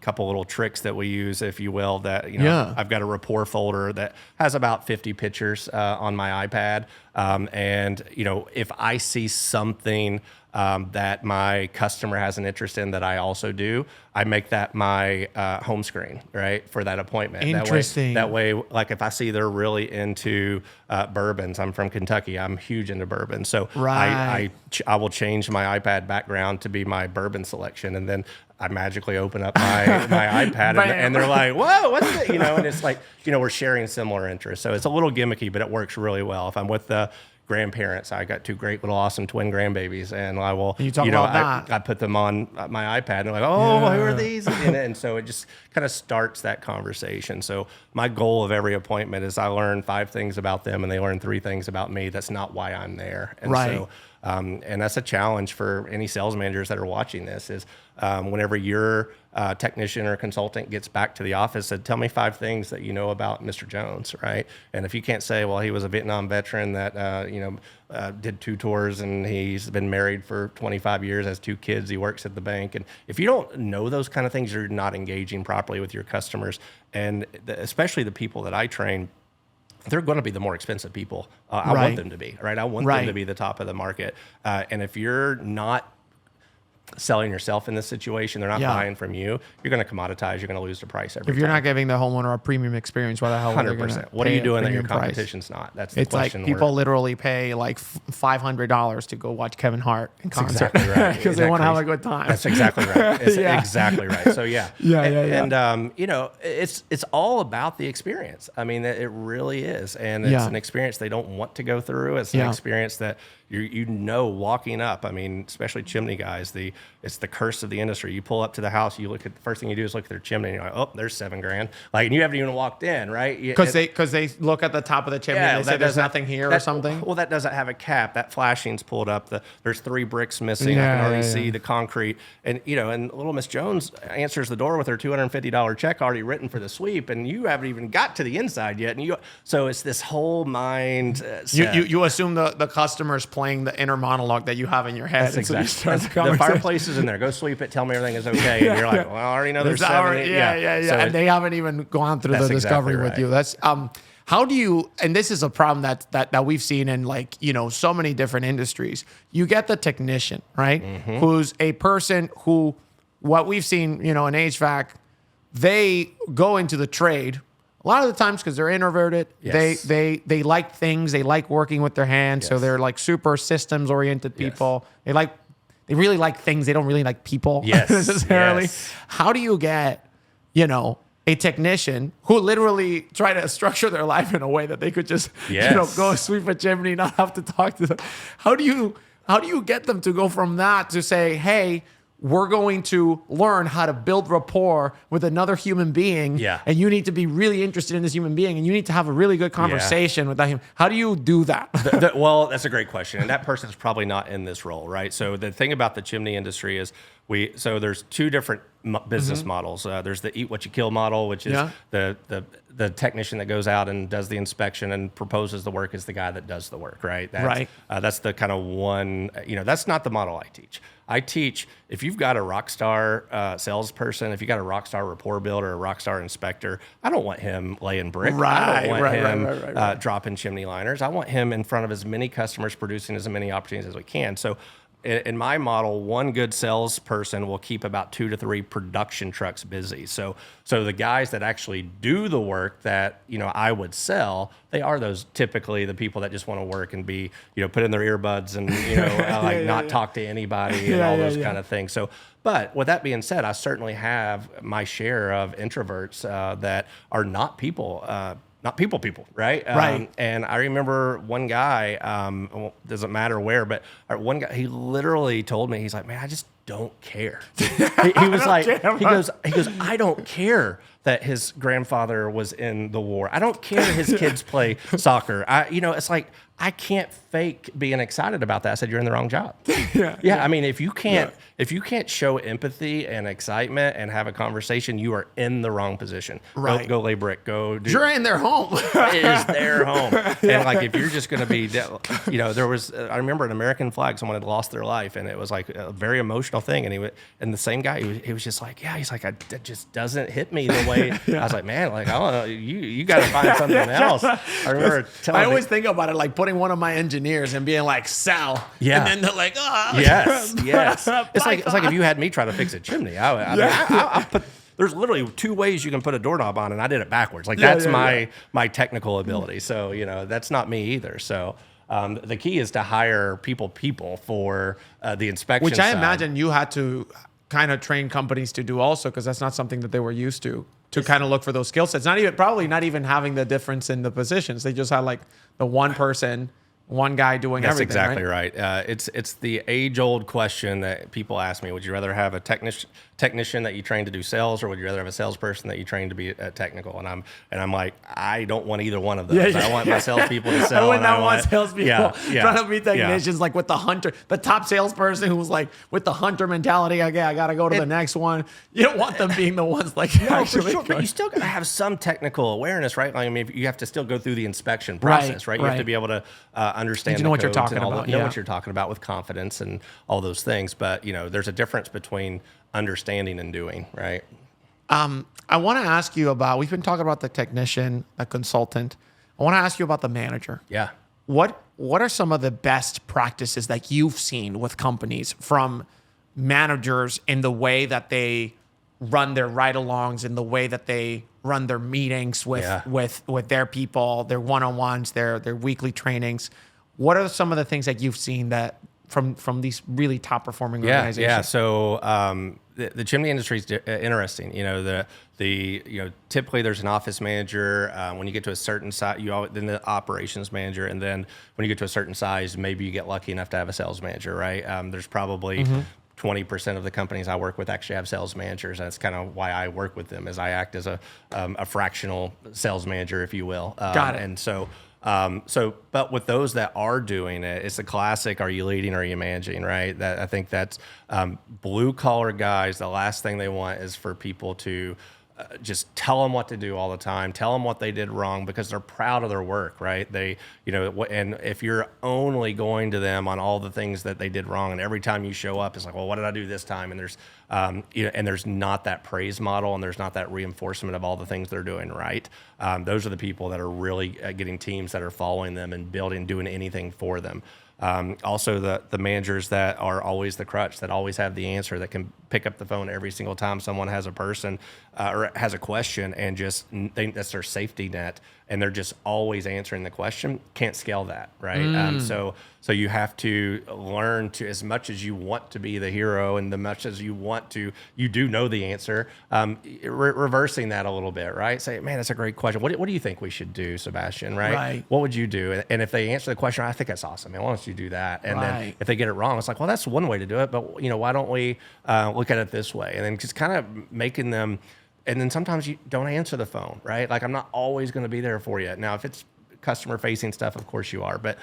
couple little tricks that we use, if you will, that, I've got a rapport folder that has about 50 pictures on my iPad. And if I see something that my customer has an interest in that I also do, I make that my home screen, right, for that appointment.
Interesting.
That way, like if I see they're really into bourbons, I'm from Kentucky, I'm huge into bourbon. So I will change my iPad background to be my bourbon selection, and then I magically open up my iPad and they're like, whoa, what's that? And it's like, we're sharing similar interests. So it's a little gimmicky, but it works really well. If I'm with the grandparents, I got 2 great little awesome twin grandbabies, and I will, I put them on my iPad and they're like, oh, who are these? And so it just kind of starts that conversation. So my goal of every appointment is I learn 5 things about them and they learn 3 things about me. That's not why I'm there. And so, and that's a challenge for any sales managers that are watching this is whenever your technician or consultant gets back to the office, said, tell me 5 things that you know about Mr. Jones, right? And if you can't say, well, he was a Vietnam veteran that, did 2 tours and he's been married for 25 years, has 2 kids, he works at the bank. And if you don't know those kind of things, you're not engaging properly with your customers. And especially the people that I train, they're going to be the more expensive people. I want them to be, right? I want them to be the top of the market. And if you're not selling yourself in this situation, they're not buying from you, you're going to commoditize, you're going to lose the price every time.
If you're not giving the homeowner a premium experience, why the hell are they going to
100%. What are you doing that your competition's not? That's the question.
It's like people literally pay like $500 to go watch Kevin Hart in concert.
Exactly right.
Because they want to have a good time.
That's exactly right. It's exactly right. So And it's all about the experience. I mean, it really is. And it's an experience they don't want to go through. It's an experience that walking up. I mean, especially chimney guys, it's the curse of the industry. You pull up to the house, you look at the first thing you do is look at their chimney, and you're like, oh, there's $7,000. Like, and you haven't even walked in, right?
Because they look at the top of the chimney and they say there's nothing here or something.
Well, that doesn't have a cap. That flashing's pulled up. There's 3 bricks missing. I can already see the concrete. And and little Miss Jones answers the door with her $250 check already written for the sweep, and you haven't even got to the inside yet. And so it's this whole mind.
You assume the customer's playing the inner monologue that you have in your head.
That's exactly. The fireplace is in there. Go sweep it. Tell me everything is okay. And you're like, well, I already know there's 7.
So and they haven't even gone through the discovery with you. That's how do you? And this is a problem that we've seen in so many different industries. You get the technician, right? Mm-hmm. Who's a person who, what we've seen, in HVAC, they go into the trade. A lot of the times because they're introverted, they like things, they like working with their hands, so they're like super systems oriented people. They really like things, they don't really like people necessarily. How do you get, a technician who literally try to structure their life in a way that they could just go sweep a chimney, not have to talk to them? How do you get them to go from that to say, hey, we're going to learn how to build rapport with another human being. And you need to be really interested in this human being, and you need to have a really good conversation with that human. How do you do that?
Well, that's a great question. And that person's probably not in this role, right? So the thing about the chimney industry is there's 2 different business models. There's the eat what you kill model, which is the technician that goes out and does the inspection and proposes the work is the guy that does the work, right? That's the kind of one, that's not the model I teach. I teach, if you've got a rock star salesperson, if you got a rock star rapport builder, a rock star inspector, I don't want him laying brick. I don't want him dropping chimney liners. I want him in front of as many customers, producing as many opportunities as we can. So in my model, one good salesperson will keep about 2 to 3 production trucks busy. So the guys that actually do the work that, I would sell, they are those typically the people that just want to work and be, put in their earbuds and, not talk to anybody and all those kind of things. So, but with that being said, I certainly have my share of introverts that are not people, right?
Right.
And I remember one guy, doesn't matter where, but one guy, he literally told me, he's like, man, I just don't care. He was like, he goes, I don't care that his grandfather was in the war. I don't care his kids play soccer. It's like, I can't fake being excited about that. I said, you're in the wrong job. I mean, if you can't show empathy and excitement and have a conversation, you are in the wrong position.
Right.
Go lay brick. Go do.
You're in their home.
It is their home. And like, if you're just going to be, there was, I remember an American flag, someone had lost their life, and it was like a very emotional thing. And the same guy, he was just like, he's like, it just doesn't hit me the way. I was like, man, like, I don't know, you got to find something else. I remember telling
I always think about it like putting one of my engineers and being like, sell.
Yeah.
And then they're like, oh.
Yes. It's like if you had me try to fix a chimney. I put. There's literally 2 ways you can put a doorknob on, and I did it backwards. Like that's my technical ability. So that's not me either. So the key is to hire people for the inspection.
Which I
side.
imagine you had to kind of train companies to do also, because that's not something that they were used to kind of look for those skill sets. Probably not even having the difference in the positions. They just had like the one person, one guy doing
That's
everything.
Exactly right. It's the age-old question that people ask me: would you rather have a technician that you train to do sales, or would you rather have a salesperson that you train to be technical? And I'm like, I don't want either one of those. I want my salespeople to sell.
I would not want salespeople trying to be technicians,
yeah.
like with the hunter, the top salesperson who was like with the hunter mentality. Okay, I got to go to the next one. You don't want them being the ones like actually.
For sure, but you still got to have some technical awareness, right? Like, I mean, you have to still go through the inspection process, right? You have to be able to understand
what you're talking about.
Know what you're talking about with confidence and all those things. But there's a difference between understanding and doing, right?
I want to ask you about. We've been talking about the technician, the consultant. I want to ask you about the manager.
Yeah.
What are some of the best practices that you've seen with companies from managers in the way that they run their ride-alongs, in the way that they run their meetings with their people, their one-on-ones, their weekly trainings? What are some of the things that you've seen that from these really top-performing organizations?
Yeah. So the chimney industry is interesting. Typically there's an office manager. When you get to a certain size, then the operations manager, and then when you get to a certain size, maybe you get lucky enough to have a sales manager, right? There's probably 20% of the companies I work with actually have sales managers. And that's kind of why I work with them, is I act as a fractional sales manager, if you will.
Got it.
And but with those that are doing it, it's the classic: are you leading or are you managing? Right. I think that's blue collar guys. The last thing they want is for people to just tell them what to do all the time, tell them what they did wrong, because they're proud of their work, right? And if you're only going to them on all the things that they did wrong, and every time you show up, it's like, well, what did I do this time? And there's not that praise model, and there's not that reinforcement of all the things they're doing right. Those are the people that are really getting teams that are following them and doing anything for them. Also, the managers that are always the crutch, that always have the answer, that can pick up the phone every single time someone has a person or has a question, and just think that's their safety net, and they're just always answering the question. Can't scale that, right? So you have to learn to, as much as you want to be the hero, and as much as you want to, you do know the answer. Reversing that a little bit, right? Say, man, that's a great question. What do you think we should do, Sebastian? Right? What would you do? And if they answer the question, I think that's awesome, man. Why don't you do that? And then if they get it wrong, it's like, well, that's one way to do it, but why don't we look at it this way? And then just kind of making them. And then sometimes you don't answer the phone, right? Like, I'm not always going to be there for you. Now, if it's customer facing stuff, of course you are, but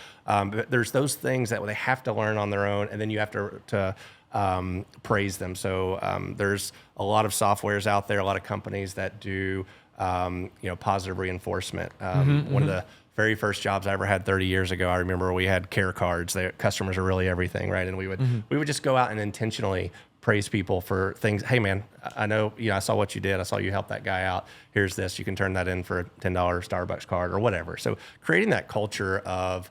there's those things that they have to learn on their own, and then you have to praise them. So there's a lot of softwares out there, a lot of companies that do positive reinforcement. One of the very first jobs I ever had 30 years ago, I remember we had care cards. Customers are really everything, right? And we would just go out and intentionally praise people for things. Hey man, I know, I saw what you did. I saw you help that guy out. Here's this. You can turn that in for a $10 Starbucks card or whatever. So creating that culture of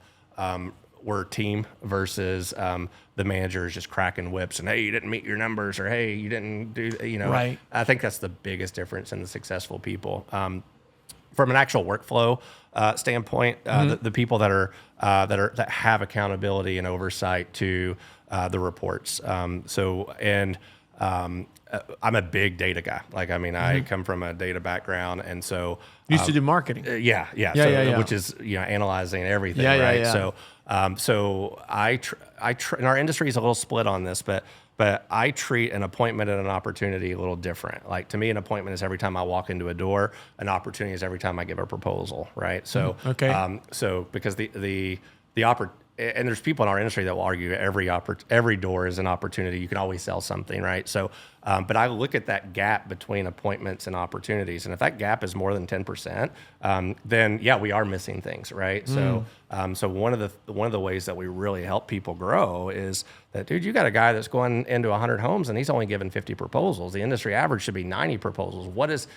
we're a team versus the manager is just cracking whips and, hey, you didn't meet your numbers, or hey, you didn't do,
Right.
I think that's the biggest difference in the successful people. From an actual workflow standpoint, the people that have accountability and oversight to the reports. I'm a big data guy. I come from a data background, and so
You used to do marketing.
Yeah. Which is analyzing everything, right?
Yeah.
So and our industry is a little split on this, but I treat an appointment and an opportunity a little different. Like, to me, an appointment is every time I walk into a door. An opportunity is every time I give a proposal, right? So,
Okay.
So because and there's people in our industry that will argue every door is an opportunity. You can always sell something, right? So, but I look at that gap between appointments and opportunities, and if that gap is more than 10%, then yeah, we are missing things, right? So, so one of the ways that we really help people grow is that, dude, you got a guy that's going into 100 homes and he's only given 50 proposals. The industry average should be 90 proposals.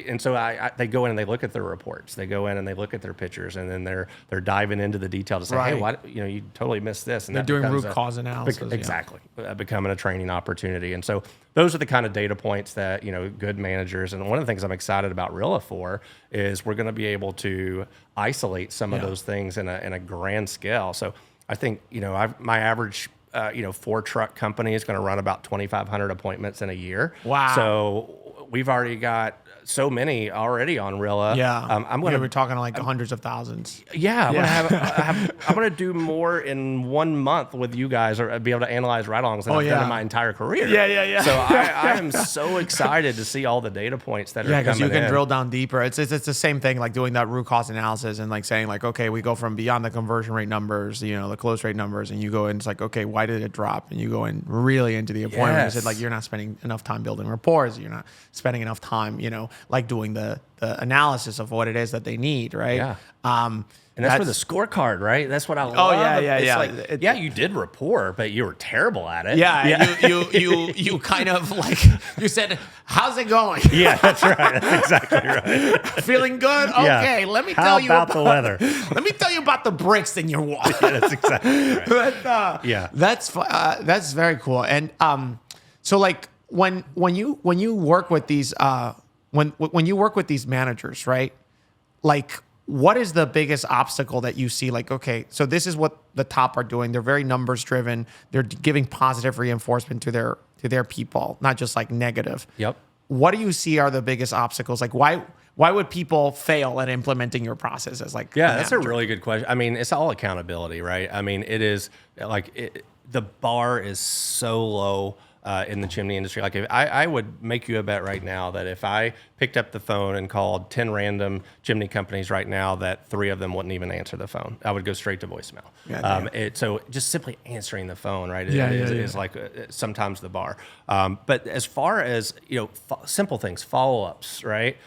And so they go in and they look at their reports. They go in and they look at their pictures, and then they're diving into the detail to say, hey, why, you totally missed this. And
they're doing root cause analysis.
Exactly. Becoming a training opportunity. And so those are the kind of data points that, good managers, and one of the things I'm excited about RILLA for is we're going to be able to isolate some of those things in a grand scale. So I think, my average 4-truck company is going to run about 2,500 appointments in a year.
Wow.
So we've already got so many already on RILLA.
Yeah. We're talking like hundreds of thousands.
Yeah. I'm going to do more in 1 month with you guys, or be able to analyze ride-alongs than I've done in my entire career.
Yeah.
So I am so excited to see all the data points that are coming in.
Yeah, because you can drill down deeper. It's the same thing, like doing that root cause analysis and like saying like, okay, we go from beyond the conversion rate numbers, the close rate numbers, and you go in, it's like, okay, why did it drop? And you go in really into the appointment. It's like, you're not spending enough time building rapport. You're not spending enough time, like doing the analysis of what it is that they need, right?
Yeah. And that's for the scorecard, right? That's what I love.
Oh, yeah.
It's like, you did rapport, but you were terrible at it.
Yeah. You kind of like, you said, how's it going?
Yeah, that's right. That's exactly right.
Feeling good? Okay, let me tell you
about the weather.
Let me tell you about the bricks in your wall.
Yeah, that's exactly right.
That's very cool. And so like when you work with these when you work with these managers, right? Like, what is the biggest obstacle that you see? Like, okay, so this is what the top are doing. They're very numbers driven. They're giving positive reinforcement to their people, not just like negative.
Yep.
What do you see are the biggest obstacles? Like, why would people fail at implementing your processes? Like,
that's a really good question. I mean, it's all accountability, right? I mean, it is like the bar is so low. In the chimney industry. Like, if I would make you a bet right now that if I picked up the phone and called 10 random chimney companies right now, that 3 of them wouldn't even answer the phone. I would go straight to voicemail. So just simply answering the phone, right, is like sometimes the bar. But as far as, simple things, follow-ups, right?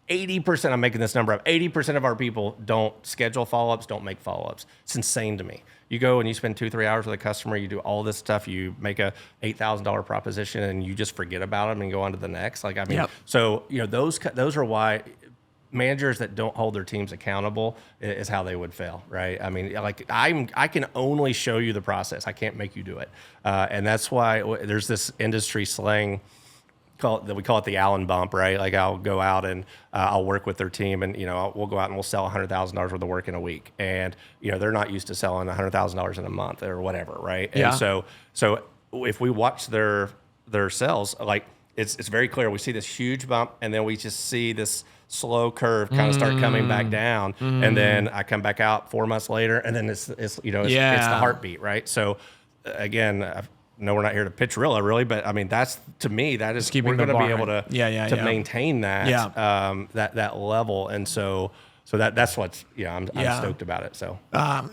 80%, I'm making this number up, 80% of our people don't schedule follow-ups, don't make follow-ups. It's insane to me. You go and you spend 2-3 hours with a customer, you do all this stuff, you make a $8,000 proposition, and you just forget about them and go on to the next. Like, I mean, so, those are why managers that don't hold their teams accountable is how they would fail, right? I mean, like, I can only show you the process. I can't make you do it. And that's why there's this industry slang we call it the Allen bump, right? Like, I'll go out and I'll work with their team, and we'll go out and we'll sell $100,000 worth of work in a week, and they're not used to selling $100,000 in a month or whatever, right?
Yeah.
And so if we watch their sales, like, it's very clear. We see this huge bump, and then we just see this slow curve kind of start coming back down, and then I come back out 4 months later, and then it's the heartbeat, right? So again, no, we're not here to pitch RILLA, really, but I mean, that's, to me, that is, we're going to be able to maintain that that level, and so that's what's I'm stoked about it. So
and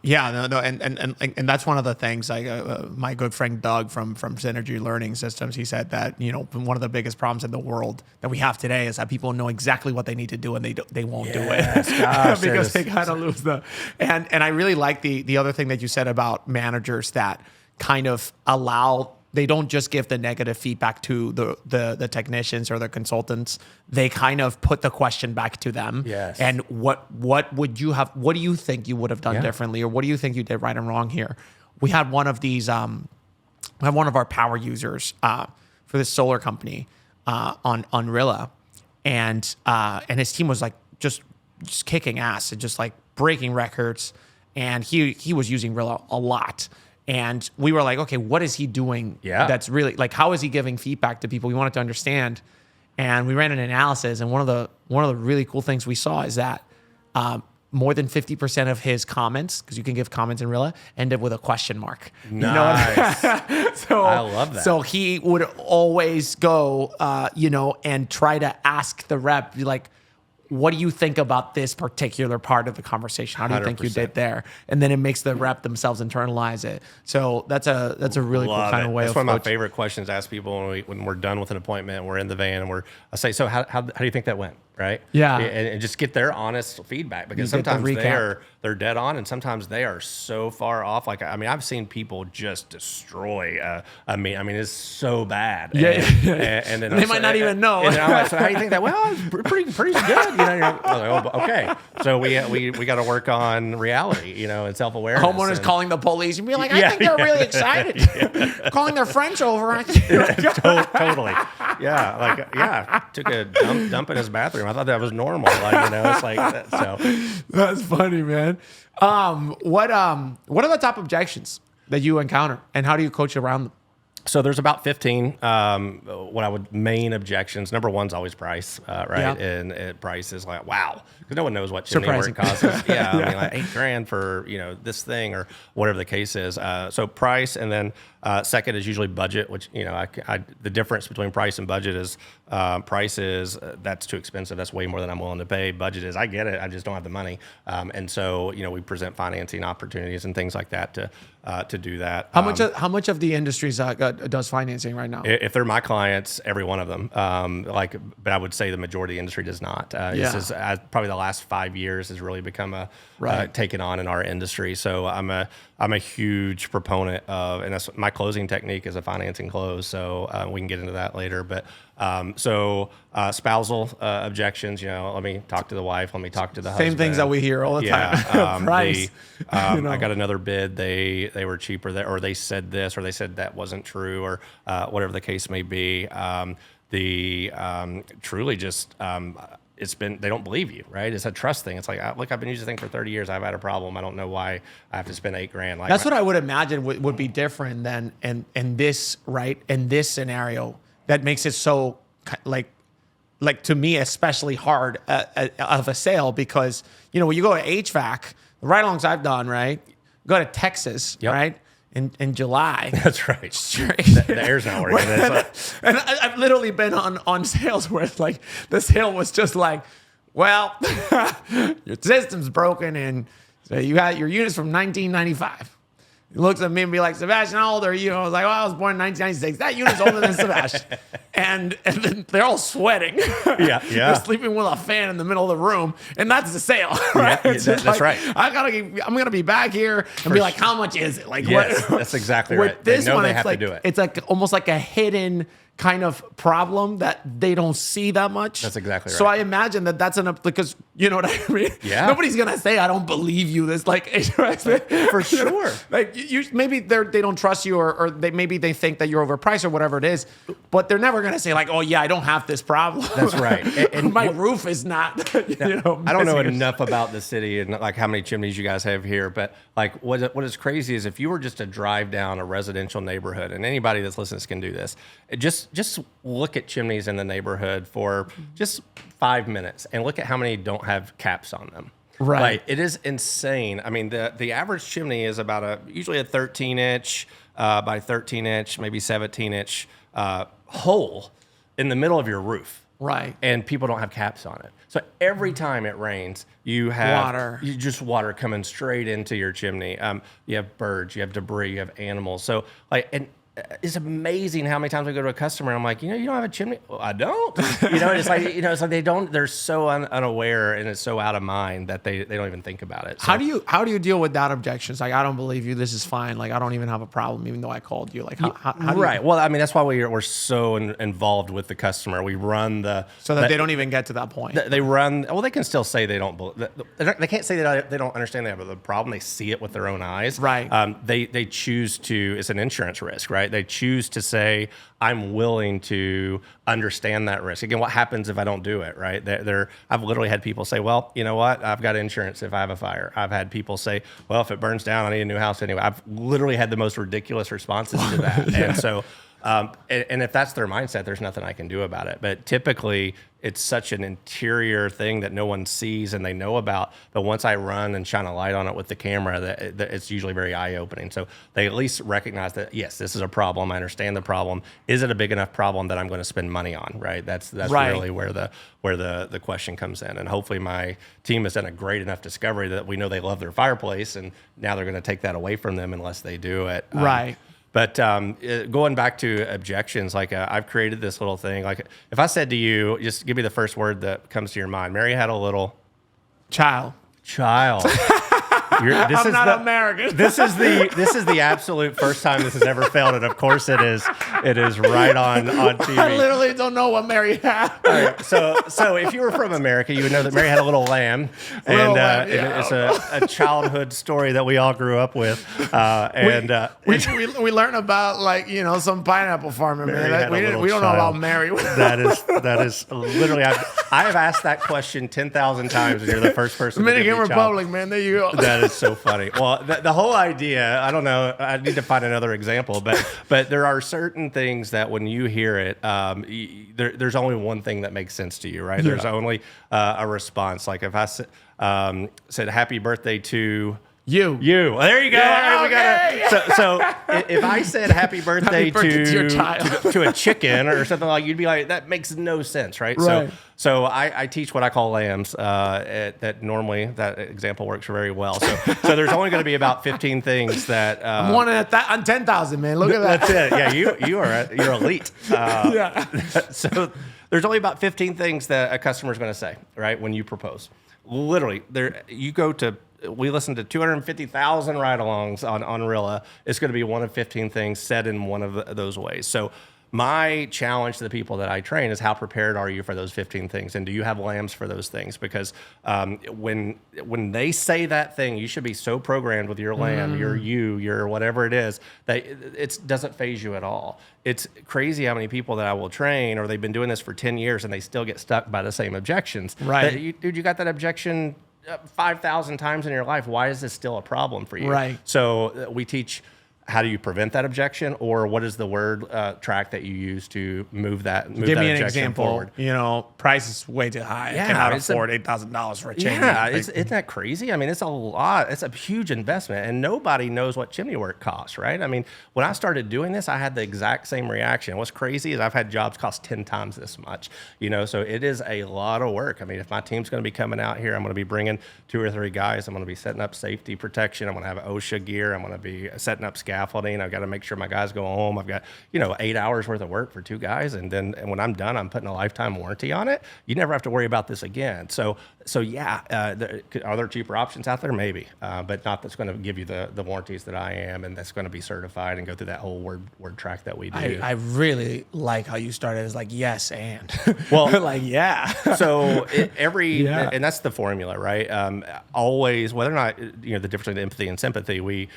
that's one of the things. My good friend Doug from Synergy Learning Systems, he said that one of the biggest problems in the world that we have today is that people know exactly what they need to do, and they won't do it because they kind of lose the. And I really like the other thing that you said about managers that kind of allow they don't just give the negative feedback to the technicians or the consultants. They kind of put the question back to them.
Yes.
And what would you have? What do you think you would have done differently, or what do you think you did right and wrong here? We had one of these. We have one of our power users for this solar company on RILLA, and his team was like just kicking ass and just like breaking records, and he was using RILLA a lot. And we were like, okay, what is he doing? That's really like, how is he giving feedback to people? We wanted to understand, and we ran an analysis. And one of the really cool things we saw is that more than 50% of his comments, because you can give comments in RILLA, ended with a question mark.
Nice.
So
I love that.
So he would always go, and try to ask the rep, like, what do you think about this particular part of the conversation? How do you think you
100%.
did there? And then it makes the rep themselves internalize it. So that's a really cool kind of way.
That's
of
one of my favorite questions to ask people when we're done with an appointment and we're in the van and I say, so how do you think that went? Right?
Yeah.
And just get their honest feedback, because
You get the
sometimes
recap.
they're dead on, and sometimes they are so far off. Like, I mean, I've seen people just destroy I mean, it's so bad. And then
They might not even know.
And then I'm like, so how do you think that? Well, it's pretty good. You're like, oh, okay. So we got to work on reality, and self-awareness.
Homeowners calling the police and be like, I think they're really excited. Calling their friends over.
Totally. Took a dump in his bathroom. I thought that was normal. It's like that. So
That's funny, man. What are the top objections that you encounter, and how do you coach around them?
So there's about 15 main objections. Number one's always price, right?
Yeah.
And price is like, wow, because no one knows what chimney work
Surprising.
costs. Yeah, I mean, like $8,000 for this thing or whatever the case is. So price, and then second is usually budget, which the difference between price and budget is price is that's too expensive. That's way more than I'm willing to pay. Budget is I get it, I just don't have the money. And so we present financing opportunities and things like that to do that.
How much of the industries does financing right now?
If they're my clients, every one of them. But I would say the majority of the industry does not. This is probably the last 5 years has really become taken on in our industry. So I'm a huge proponent of, and that's my closing technique is a financing close. So we can get into that later. But spousal objections. Let me talk to the wife. Let me talk to the husband.
Same things that we hear all the time. Price.
I got another bid. They were cheaper, or they said this, or they said that wasn't true, or whatever the case may be. Truly just they don't believe you, right? It's a trust thing. It's like, look, I've been using the thing for 30 years. I've had a problem. I don't know why I have to spend $8,000. Like,
That's what I would imagine would be different than in this, right? In this scenario, that makes it so like to me, especially hard of a sale, because, when you go to HVAC, the ride-alongs I've done, right? Go to Texas, right? In July.
That's right. The air's not working.
And I've literally been on sales where it's like, the sale was just like, well, your system's broken, and so you got your units from 1995. He looks at me and be like, Sebastian, how old are you? I was like, well, I was born in 1996. That unit's older than Sebastian. And then they're all sweating.
Yeah.
They're sleeping with a fan in the middle of the room. And that's the sale, right?
Yeah, that's right.
I'm going to be back here and be like, how much is it? Like,
yes,
what?
that's exactly
With
right.
this
They know
one,
they
it's
have
like,
to do it.
It's like almost like a hidden kind of problem that they don't see that much.
That's exactly right.
So I imagine that's because you know what I mean?
Yeah.
Nobody's going to say, I don't believe you. This
For sure.
Like maybe they don't trust you, or maybe they think that you're overpriced or whatever it is, but they're never going to say like, oh yeah, I don't have this problem.
That's right.
And my roof is not,
I don't know enough about the city and like how many chimneys you guys have here, but like what is crazy is if you were just to drive down a residential neighborhood, and anybody that's listening can do this, just look at chimneys in the neighborhood for just 5 minutes and look at how many don't have caps on them.
Right.
Like, it is insane. I mean, the average chimney is about usually a 13-inch by 13-inch, maybe 17-inch hole in the middle of your roof.
Right.
And people don't have caps on it. So every time it rains, you have water coming straight into your chimney. You have birds, you have debris, you have animals. So it's amazing how many times I go to a customer and I'm like, you don't have a chimney? Well, I don't. It's like, it's like they're so unaware and it's so out of mind that they don't even think about it. So,
How do you deal with that objections? Like, I don't believe you. This is fine. Like, I don't even have a problem, even though I called you. Like, how do you,
right. Well, I mean, that's why we're so involved with the customer. We run
so that they don't even get to that point.
They run. Well, they can still say they don't. They can't say that they don't understand they have the problem. They see it with their own eyes.
Right.
They choose to. It's an insurance risk, right? They choose to say, I'm willing to understand that risk. Again, what happens if I don't do it, right? I've literally had people say, well, you know what? I've got insurance if I have a fire. I've had people say, well, if it burns down, I need a new house anyway. I've literally had the most ridiculous responses to that. And so, and if that's their mindset, there's nothing I can do about it. But typically, it's such an interior thing that no one sees and they know about. But once I run and shine a light on it with the camera, that it's usually very eye-opening. So they at least recognize that, yes, this is a problem. I understand the problem. Is it a big enough problem that I'm going to spend money on, right? That's
Right.
really where the question comes in. And hopefully my team has done a great enough discovery that we know they love their fireplace, and now they're going to take that away from them unless they do it.
Right.
But going back to objections, like I've created this little thing. Like if I said to you, just give me the first word that comes to your mind. Mary had a little
Child.
I'm
not American.
This is the absolute first time this has ever failed, and of course it is. It is right on TV.
I literally don't know what Mary had.
All right, so if you were from America, you would know that Mary had a little lamb, and it's a childhood story that we all grew up with.
We learn about some pineapple farmer, man. We don't know about Mary.
That is literally. I have asked that question 10,000 times, and you're the first person.
Dominican Republic, man. There you go.
That is so funny. Well, the whole idea, I don't know. I need to find another example, but there are certain things that when you hear it, there's only one thing that makes sense to you, right?
Yeah.
There's only a response. Like if I said happy birthday to you. Well, there you go.
Yeah, okay.
So if I said happy birthday
to your child.
to a chicken or something like, you'd be like, that makes no sense, right?
Right.
So I teach what I call lambs. That normally that example works very well. So there's only going to be about 15 things that
I'm one on 10,000, man. Look at that.
That's it. Yeah, you're elite.
Yeah.
So there's only about 15 things that a customer is going to say, right, when you propose. Literally, we listen to 250,000 ride-alongs on RILLA. It's going to be one of 15 things said in one of those ways. So my challenge to the people that I train is, how prepared are you for those 15 things? And do you have lambs for those things? Because when they say that thing, you should be so programmed with your lamb, your whatever it is, that it doesn't phase you at all. It's crazy how many people that I will train, or they've been doing this for 10 years and they still get stuck by the same objections.
Right.
Dude, you got that objection 5,000 times in your life. Why is this still a problem for you?
Right.
So we teach, how do you prevent that objection, or what is the word track that you use to move that
Give me an
objection
example.
forward?
Price is way too high.
Yeah,
I cannot afford $8,000 for a chimney.
Yeah, isn't that crazy? I mean, it's a lot. It's a huge investment, and nobody knows what chimney work costs, right? I mean, when I started doing this, I had the exact same reaction. What's crazy is I've had jobs cost 10 times this much, so it is a lot of work. I mean, if my team's going to be coming out here, I'm going to be bringing 2 or 3 guys. I'm going to be setting up safety protection. I'm going to have OSHA gear. I'm going to be setting up scaffolding. I've got to make sure my guys go home. I've got, 8 hours worth of work for 2 guys. And when I'm done, I'm putting a lifetime warranty on it. You never have to worry about this again. So yeah, are there cheaper options out there? Maybe, but not that's going to give you the warranties that I am, and that's going to be certified and go through that whole word track that we do.
I really like how you started. It's like, yes, and.
Well,
like, yeah.
So and that's the formula, right? Always, whether or not, the difference between empathy and sympathy,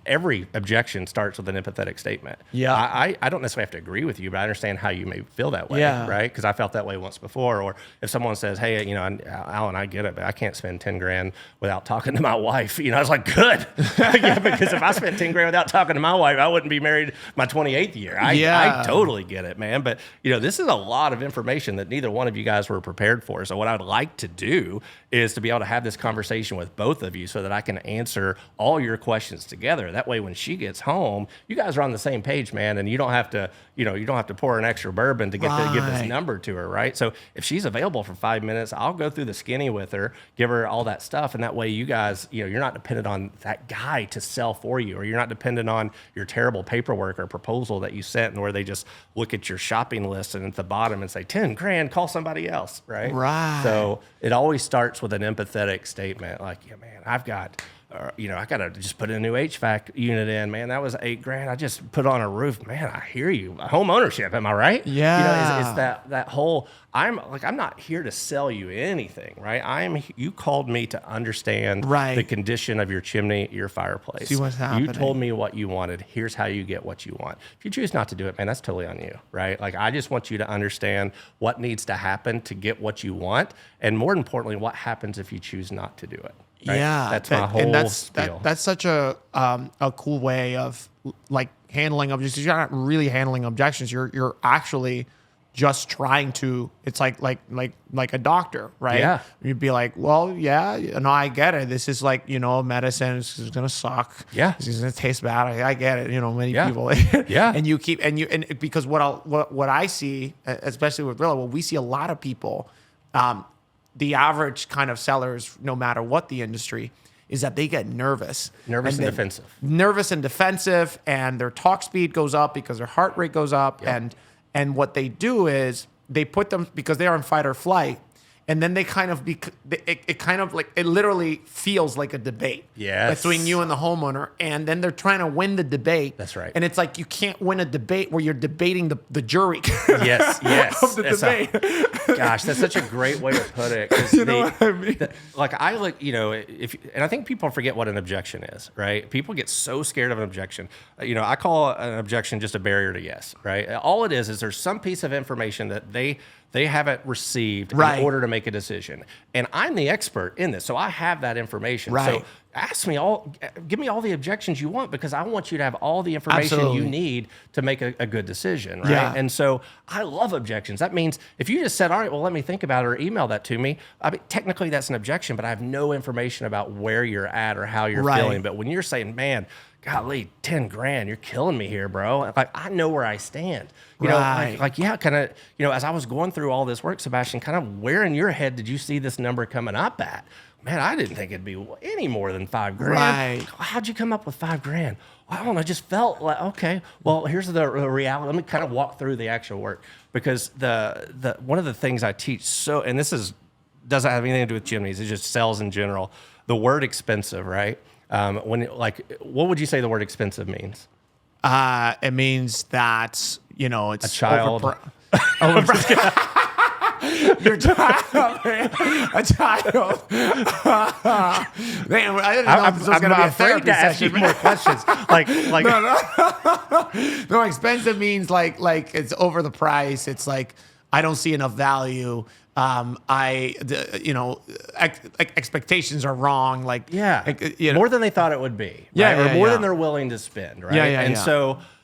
every objection starts with an empathetic statement.
Yeah.
I don't necessarily have to agree with you, but I understand how you may feel that way, right? Because I felt that way once before. Or if someone says, hey, Alan, I get it, but I can't spend 10 grand without talking to my wife. I was like, good. Yeah, because if I spent 10 grand without talking to my wife, I wouldn't be married my 28th year. I totally get it, man. But, this is a lot of information that neither one of you guys were prepared for. So what I'd like to do is to be able to have this conversation with both of you so that I can answer all your questions together. together. That way, when she gets home, you guys are on the same page, man, and you don't have to, you don't have to pour an extra bourbon to give this number to her, right? So if she's available for 5 minutes, I'll go through the skinny with her, give her all that stuff, and that way you guys, you're not dependent on that guy to sell for you, or you're not dependent on your terrible paperwork or proposal that you sent, and where they just look at your shopping list and at the bottom and say 10 grand, call somebody else, right?
Right.
So it always starts with an empathetic statement, like, yeah, man, I got to just put a new HVAC unit in, man. That was $8 grand. I just put on a roof, man. I hear you. Home ownership, am I right?
Yeah.
It's that whole. I'm not here to sell you anything, right? You called me to understand the condition of your chimney, your fireplace.
See what's happening.
You told me what you wanted. Here's how you get what you want. If you choose not to do it, man, that's totally on you, right? Like, I just want you to understand what needs to happen to get what you want, and more importantly, what happens if you choose not to do it. Right?
Yeah,
that's my whole spiel.
That's such a cool way of like handling objections. You're not really handling objections. You're actually just trying to. It's like a doctor, right?
Yeah.
You'd be like, well, yeah, no, I get it. This is like medicine. This is gonna suck.
Yeah.
This is gonna taste bad. I get it. Many people.
Yeah.
And you because what I see, especially with RILLA, we see a lot of people. The average kind of sellers, no matter what the industry, is that they get nervous.
Nervous and defensive.
Nervous and defensive, and their talk speed goes up because their heart rate goes up.
Yep.
And what they do is they put them, because they are in fight or flight, and then they kind of it literally feels like a debate.
Yes.
Between you and the homeowner, and then they're trying to win the debate.
That's right.
And it's like you can't win a debate where you're debating the jury.
Yes.
Of the debate.
Gosh, that's such a great way to put it.
You know what I mean?
And I think people forget what an objection is, right? People get so scared of an objection. I call an objection just a barrier to yes, right? All it is there's some piece of information that they haven't received in order to make a decision. And I'm the expert in this, so I have that information.
Right.
So give me all the objections you want, because I want you to have all the information you need to make a good decision, right?
Yeah.
And so I love objections. That means if you just said, all right, well, let me think about it, or email that to me, I mean, technically that's an objection, but I have no information about where you're at or how you're feeling. But when you're saying, man, golly, 10 grand, you're killing me here, bro. Like, I know where I stand. Kind of, as I was going through all this work, Sebastian, kind of where in your head did you see this number coming up at? Man, I didn't think it'd be any more than $5 grand.
Right.
How'd you come up with $5 grand? I don't know. I just felt like, okay, well, here's the reality. Let me kind of walk through the actual work, because the one of the things I teach, and this doesn't have anything to do with chimneys. It just sales in general. The word expensive, right? What would you say the word expensive means?
It means that it's
a child.
Your child, man. A child. Man, I didn't know if this was going to be a therapy session.
More questions.
No, expensive means like it's over the price. It's like I don't see enough value. Expectations are wrong.
More than they thought it would be.
Yeah,
or more than they're willing to spend. Right.
Yeah.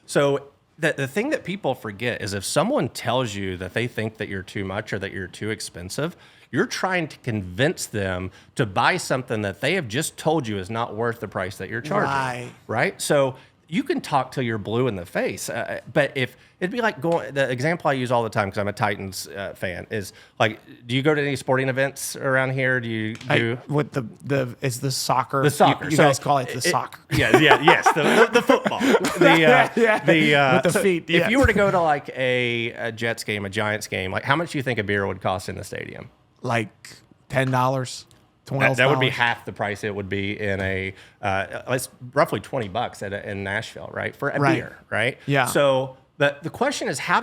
So the thing that people forget is if someone tells you that they think that you're too much or that you're too expensive, you're trying to convince them to buy something that they have just told you is not worth the price that you're charging. Right. So you can talk till you're blue in the face, but if it'd be like the example I use all the time, because I'm a Titans fan, is like, do you go to any sporting events around here? Do you do
with it's the soccer?
The soccer.
You guys call it the soccer.
Yes, the football. With
the feet.
If you were to go to like a Jets game, a Giants game, like how much do you think a beer would cost in the stadium?
Like $10.
That would be half the price it would be in it's roughly $20 in Nashville, right? For a beer, right?
Yeah.
So the question is, why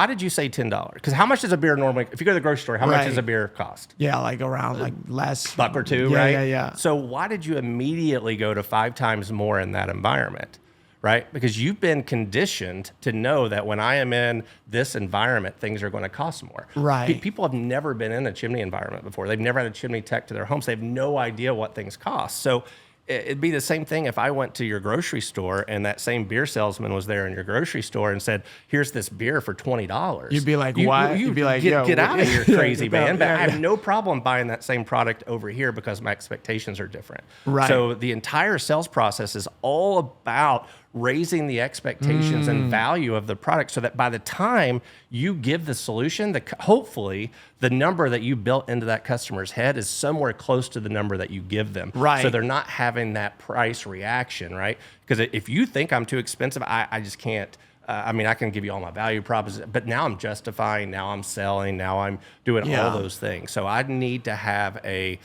did you say $10? Because how much does a beer normally, if you go to the grocery store, how much does a beer cost?
Yeah, like around like less.
$1 or $2, right?
Yeah.
So why did you immediately go to 5 times more in that environment? Right? Because you've been conditioned to know that when I am in this environment, things are going to cost more.
Right.
People have never been in a chimney environment before. They've never had a chimney tech to their homes. They have no idea what things cost. So it'd be the same thing if I went to your grocery store and that same beer salesman was there in your grocery store and said, "Here's this beer for $20."
You'd be like, "Why?" You'd be like,
"Get out of here, crazy man!" But
yeah,
I have no problem buying that same product over here because my expectations are different.
Right.
So the entire sales process is all about raising the expectations and value of the product, so that by the time you give the solution, hopefully the number that you built into that customer's head is somewhere close to the number that you give them.
Right.
So they're not having that price reaction, right? Because if you think I'm too expensive, I just can't. I mean, I can give you all my value proposition, but now I'm justifying, now I'm selling, now I'm doing all those things. So I need to have a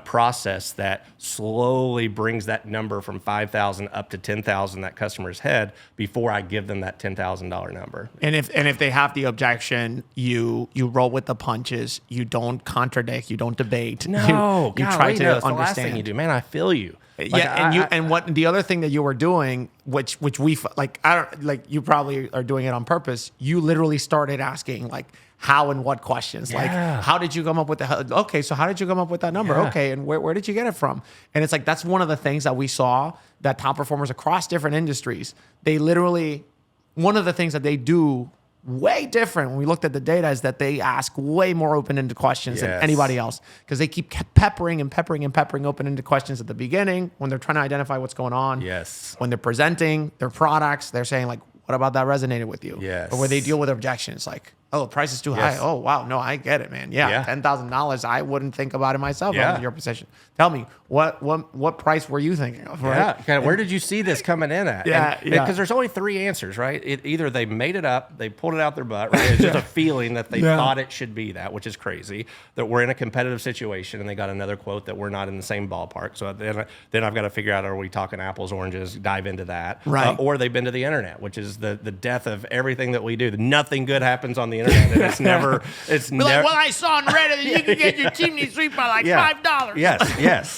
process that slowly brings that number from 5,000 up to 10,000 that customer's head before I give them that $10,000 number.
And if they have the objection, you roll with the punches. You don't contradict. You don't debate.
No,
you try to
that's
understand.
the last thing you do, man. I feel you.
And what the other thing that you were doing, which we like, I don't like. You probably are doing it on purpose. You literally started asking like how and what questions. Like, how did you come up with okay, so how did you come up with that number? Okay, and where did you get it from? And it's like, that's one of the things that we saw that top performers across different industries, they literally, one of the things that they do way different when we looked at the data is that they ask way more open-ended questions than anybody else, because they keep peppering open-ended questions at the beginning when they're trying to identify what's going on.
Yes.
When they're presenting their products, they're saying like, what about that resonated with you?
Yes.
Or where they deal with objections like, oh, the price is too high. Oh, wow. No, I get it, man. Yeah. $10,000. I wouldn't think about it myself if I was in your position. Tell me, what price were you thinking of? Right?
Yeah. Kind of, where did you see this coming in at?
Yeah.
Because there's only three answers, right? Either they made it up, they pulled it out their butt, right? It's just a feeling that they thought it should be that, which is crazy. That we're in a competitive situation and they got another quote that we're not in the same ballpark. So then I've got to figure out, are we talking apples, oranges? Dive into that.
Right.
Or they've been to the internet, which is the death of everything that we do. Nothing good happens on the internet. And it's never. It's never.
Like, well, I saw on Reddit that you can get your chimney sweep by like $5.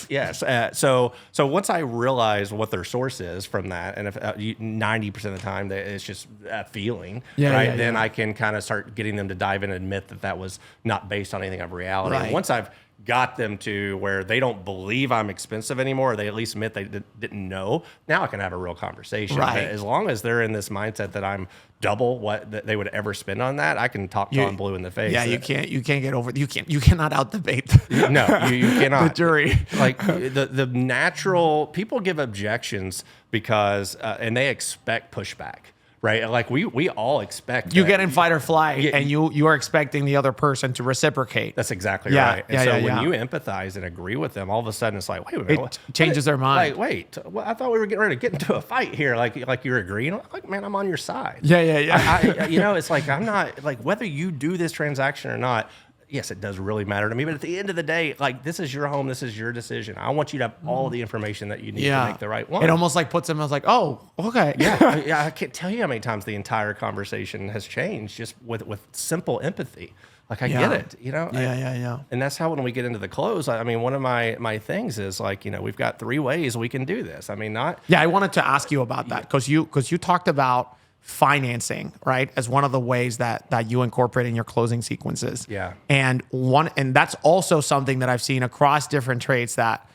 Yes. So once I realize what their source is from that, and if 90% of the time it's just a feeling, right? Then I can kind of start getting them to dive in and admit that was not based on anything of reality.
Right.
And once I've got them to where they don't believe I'm expensive anymore, or they at least admit they didn't know, now I can have a real conversation.
Right.
But as long as they're in this mindset that I'm double what they would ever spend on that, I can talk John blue in the face.
Yeah, you can't get over. You cannot out debate.
No, you cannot.
The jury.
Like the natural people give objections because and they expect pushback. Right, like we all expect.
You get in fight or flight, and you are expecting the other person to reciprocate.
That's exactly right. And so when you empathize and agree with them, all of a sudden it's like, wait a minute,
it changes their mind.
Like, wait, well, I thought we were getting ready to get into a fight here. Like you're agreeing. Like, man, I'm on your side.
Yeah.
It's like I'm not like whether you do this transaction or not. Yes, it does really matter to me. But at the end of the day, like, this is your home. This is your decision. I want you to have all the information that you need to make the right one.
It almost like puts them as like, oh, okay.
Yeah. I can't tell you how many times the entire conversation has changed just with simple empathy. Like, I get it,
Yeah.
And that's how when we get into the close, I mean, one of my things is like, we've got three ways we can do this. I mean,
I wanted to ask you about that because you talked about financing, right, as one of the ways that you incorporate in your closing sequences.
Yeah.
And that's also something that I've seen across different trades that,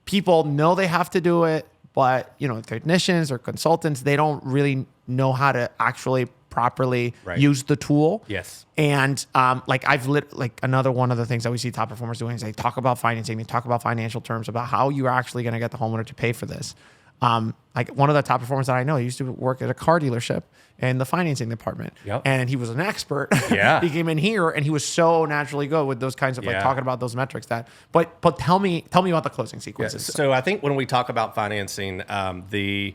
people know they have to do it, but, technicians or consultants, they don't really know how to actually properly use the tool.
Yes.
And another one of the things that we see top performers doing is they talk about financing, they talk about financial terms, about how you're actually going to get the homeowner to pay for this. Like one of the top performers that I know, he used to work at a car dealership in the financing department.
Yep.
And he was an expert.
Yeah.
He came in here and he was so naturally good with those kinds of talking about those metrics but tell me about the closing sequences.
So I think when we talk about financing, a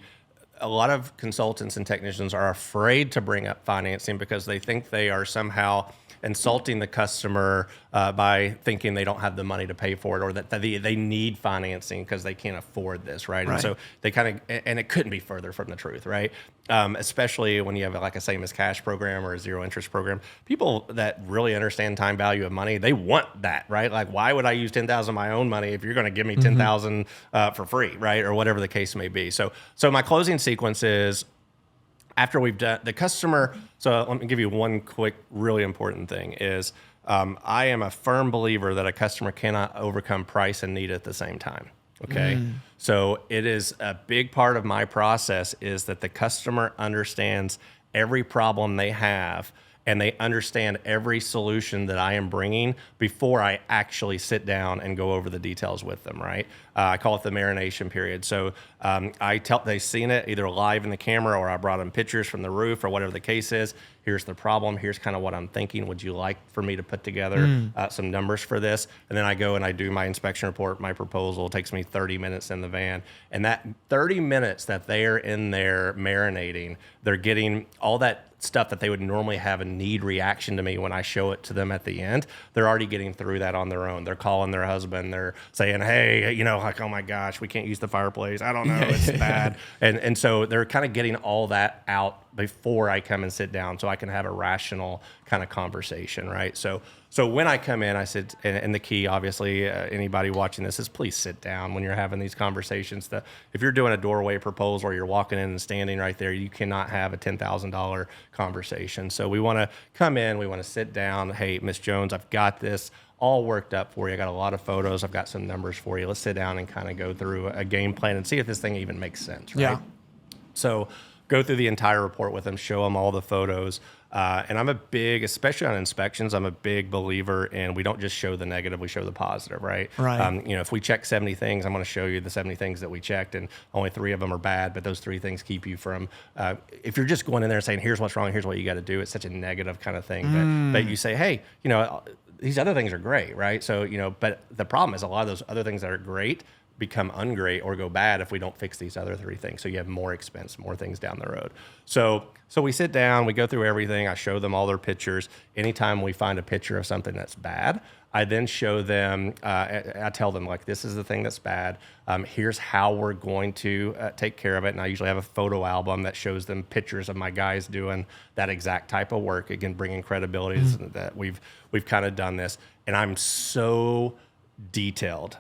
lot of consultants and technicians are afraid to bring up financing because they think they are somehow insulting the customer by thinking they don't have the money to pay for it, or that they need financing because they can't afford this, right? And so they and it couldn't be further from the truth, right? Especially when you have like a same as cash program or a zero interest program. People that really understand time value of money, they want that, right? Like, why would I use $10,000 of my own money if you're going to give me $10,000 for free, right? Or whatever the case may be. So my closing sequence is, after we've done the customer, so let me give you one quick, really important thing is I am a firm believer that a customer cannot overcome price and need at the same time. Okay. So it is a big part of my process is that the customer understands every problem they have and they understand every solution that I am bringing before I actually sit down and go over the details with them, right? I call it the marination period. So they've seen it either live in the camera or I brought them pictures from the roof or whatever the case is. Here's the problem. Here's kind of what I'm thinking. Would you like for me to put together some numbers for this? And then I go and I do my inspection report, my proposal. It takes me 30 minutes in the van. And that 30 minutes that they are in there marinating, they're getting all that stuff that they would normally have a need reaction to me when I show it to them at the end. They're already getting through that on their own. They're calling their husband. They're saying, hey, like, oh my gosh, we can't use the fireplace. I don't know, it's bad. And so they're kind of getting all that out before I come and sit down so I can have a rational kind of conversation, right? So when I come in, I said, and the key, obviously, anybody watching this is please sit down when you're having these conversations. If you're doing a doorway proposal or you're walking in and standing right there, you cannot have a $10,000 conversation. So we want to come in, we want to sit down. Hey, Miss Jones, I've got this all worked up for you. I got a lot of photos. I've got some numbers for you. Let's sit down and kind of go through a game plan and see if this thing even makes sense, right?
Yeah.
So go through the entire report with them, show them all the photos. And I'm a big, especially on inspections, I'm a big believer in we don't just show the negative, we show the positive, right?
Right.
If we check 70 things, I'm going to show you the 70 things that we checked, and only 3 of them are bad, but those 3 things keep you from, if you're just going in there and saying, here's what's wrong, here's what you got to do, it's such a negative kind of thing. But you say, hey, these other things are great, right? So, but the problem is a lot of those other things that are great become ungreat or go bad if we don't fix these other 3 things. So you have more expense, more things down the road. So we sit down, we go through everything. I show them all their pictures. Anytime we find a picture of something that's bad, I then show them, I tell them, like, this is the thing that's bad. Here's how we're going to take care of it. And I usually have a photo album that shows them pictures of my guys doing that exact type of work. Again, bringing credibility that we've kind of done this. And I'm so detailed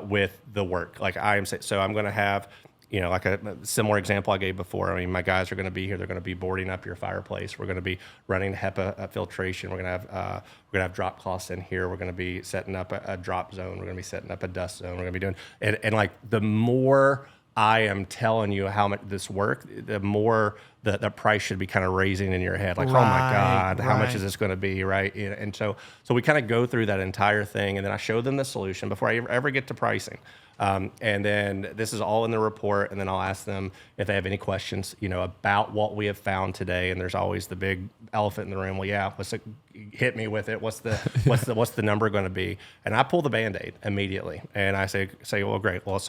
with the work. Like I'm going to have, like a similar example I gave before. I mean, my guys are going to be here. They're going to be boarding up your fireplace. We're going to be running HEPA filtration. We're going to have drop cloths in here. We're going to be setting up a drop zone. We're going to be setting up a dust zone. We're going to be doing, and like the more I am telling you how much this work, the more the price should be kind of raising in your head. Like, oh my God, how much is this going to be, right? And so we kind of go through that entire thing, and then I show them the solution before I ever get to pricing. And then this is all in the report, and then I'll ask them if they have any questions, about what we have found today. And there's always the big elephant in the room. Well, yeah, hit me with it. What's the number going to be? And I pull the Band-Aid immediately, and I say, well, great. Well,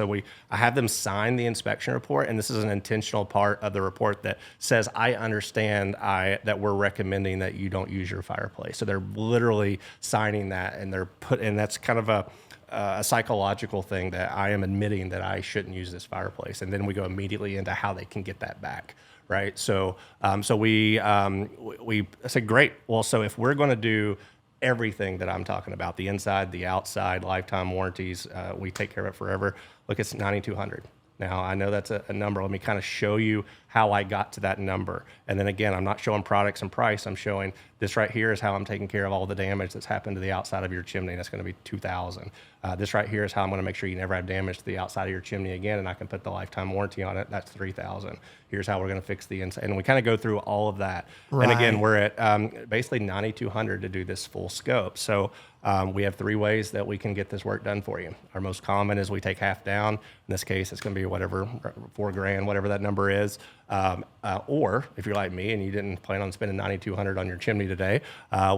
I have them sign the inspection report, and this is an intentional part of the report that says I understand that we're recommending that you don't use your fireplace. So they're literally signing that, and and that's kind of a psychological thing that I am admitting that I shouldn't use this fireplace. And then we go immediately into how they can get that back, right? So we said, great. Well, so if we're going to do everything that I'm talking about, the inside, the outside, lifetime warranties, we take care of it forever. Look, it's $9,200. Now, I know that's a number. Let me kind of show you how I got to that number. And then again, I'm not showing products and price. I'm showing this right here is how I'm taking care of all the damage that's happened to the outside of your chimney. That's going to be $2,000. This right here is how I'm going to make sure you never have damage to the outside of your chimney again, and I can put the lifetime warranty on it. That's $3,000. Here's how we're going to fix the inside. And we kind of go through all of that. Right. And again, we're at basically $9,200 to do this full scope. So we have 3 ways that we can get this work done for you. Our most common is we take half down. In this case, it's going to be whatever, $4,000, whatever that number is. Or if you're like me and you didn't plan on spending $9,200 on your chimney today,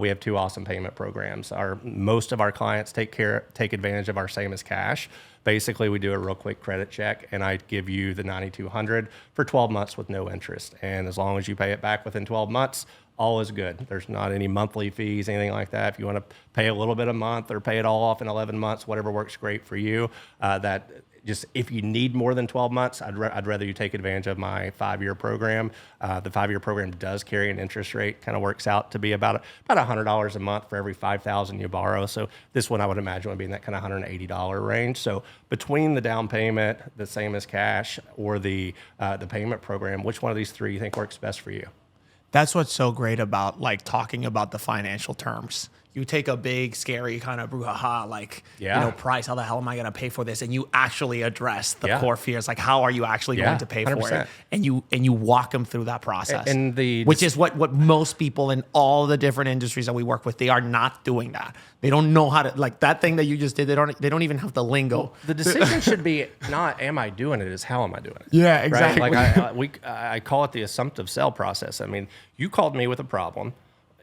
we have 2 awesome payment programs. Most of our clients take advantage of our same as cash. Basically, we do a real quick credit check, and I give you the $9,200 for 12 months with no interest. And as long as you pay it back within 12 months, all is good. There's not any monthly fees, anything like that. If you want to pay a little bit a month or pay it all off in 11 months, whatever works great for you, if you need more than 12 months, I'd rather you take advantage of my 5-year program. The 5-year program does carry an interest rate, kind of works out to be about $100 a month for every $5,000 you borrow. So this one I would imagine would be in that kind of $180 range. So between the down payment, the same as cash, or the payment program, which one of these 3 you think works best for you?
That's what's so great about like talking about the financial terms. you take a big, scary kind of brouhaha, like,
Yeah.
price, how the hell am I going to pay for this? And you actually address the
Yeah.
core fears, like how are you actually
Yeah,
going to pay for
100%.
it? And you walk them through that process.
And
which is what most people in all the different industries that we work with, they are not doing that. They don't know how to, like that thing that you just did, they don't even have the lingo.
the decision should be not am I doing it, is how am I doing it?
Yeah, exactly.
Right? Like I call it the assumptive sell process. I mean, you called me with a problem.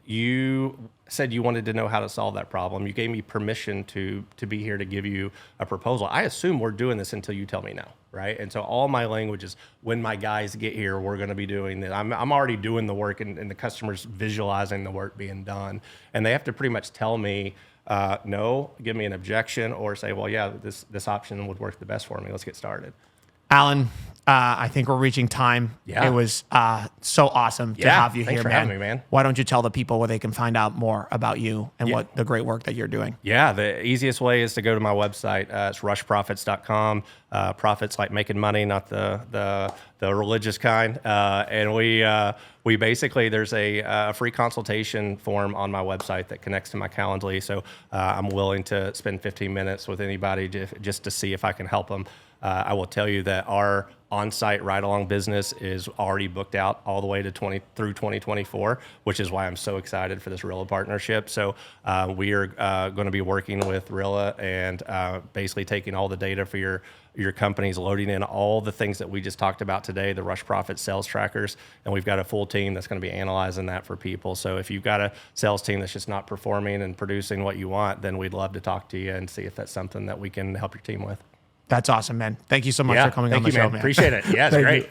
You said you wanted to know how to solve that problem. You gave me permission to be here to give you a proposal. I assume we're doing this until you tell me no, right? And so all my language is when my guys get here, we're going to be doing this. I'm already doing the work, and the customer's visualizing the work being done. And they have to pretty much tell me, no, give me an objection, or say, well, yeah, this option would work the best for me. Let's get started.
Alan, I think we're reaching time.
Yeah.
It was so awesome to have you
thanks
here,
for
man.
having me, man.
Why don't you tell the people where they can find out more about you and what the great work that you're doing?
Yeah, the easiest way is to go to my website. It's rushprofits.com. Profits like making money, not the religious kind. And we basically, there's a free consultation form on my website that connects to my Calendly. So I'm willing to spend 15 minutes with anybody just to see if I can help them. I will tell you that our on-site ride-along business is already booked out all the way to through 2024, which is why I'm so excited for this RILLA partnership. So we are going to be working with RILLA and basically taking all the data for your companies, loading in all the things that we just talked about today, the Rush Profit sales trackers, and we've got a full team that's going to be analyzing that for people. So if you've got a sales team that's just not performing and producing what you want, then we'd love to talk to you and see if that's something that we can help your team with.
That's awesome, man. Thank you so much for coming on the show, man.
Appreciate it. Yeah, it's great.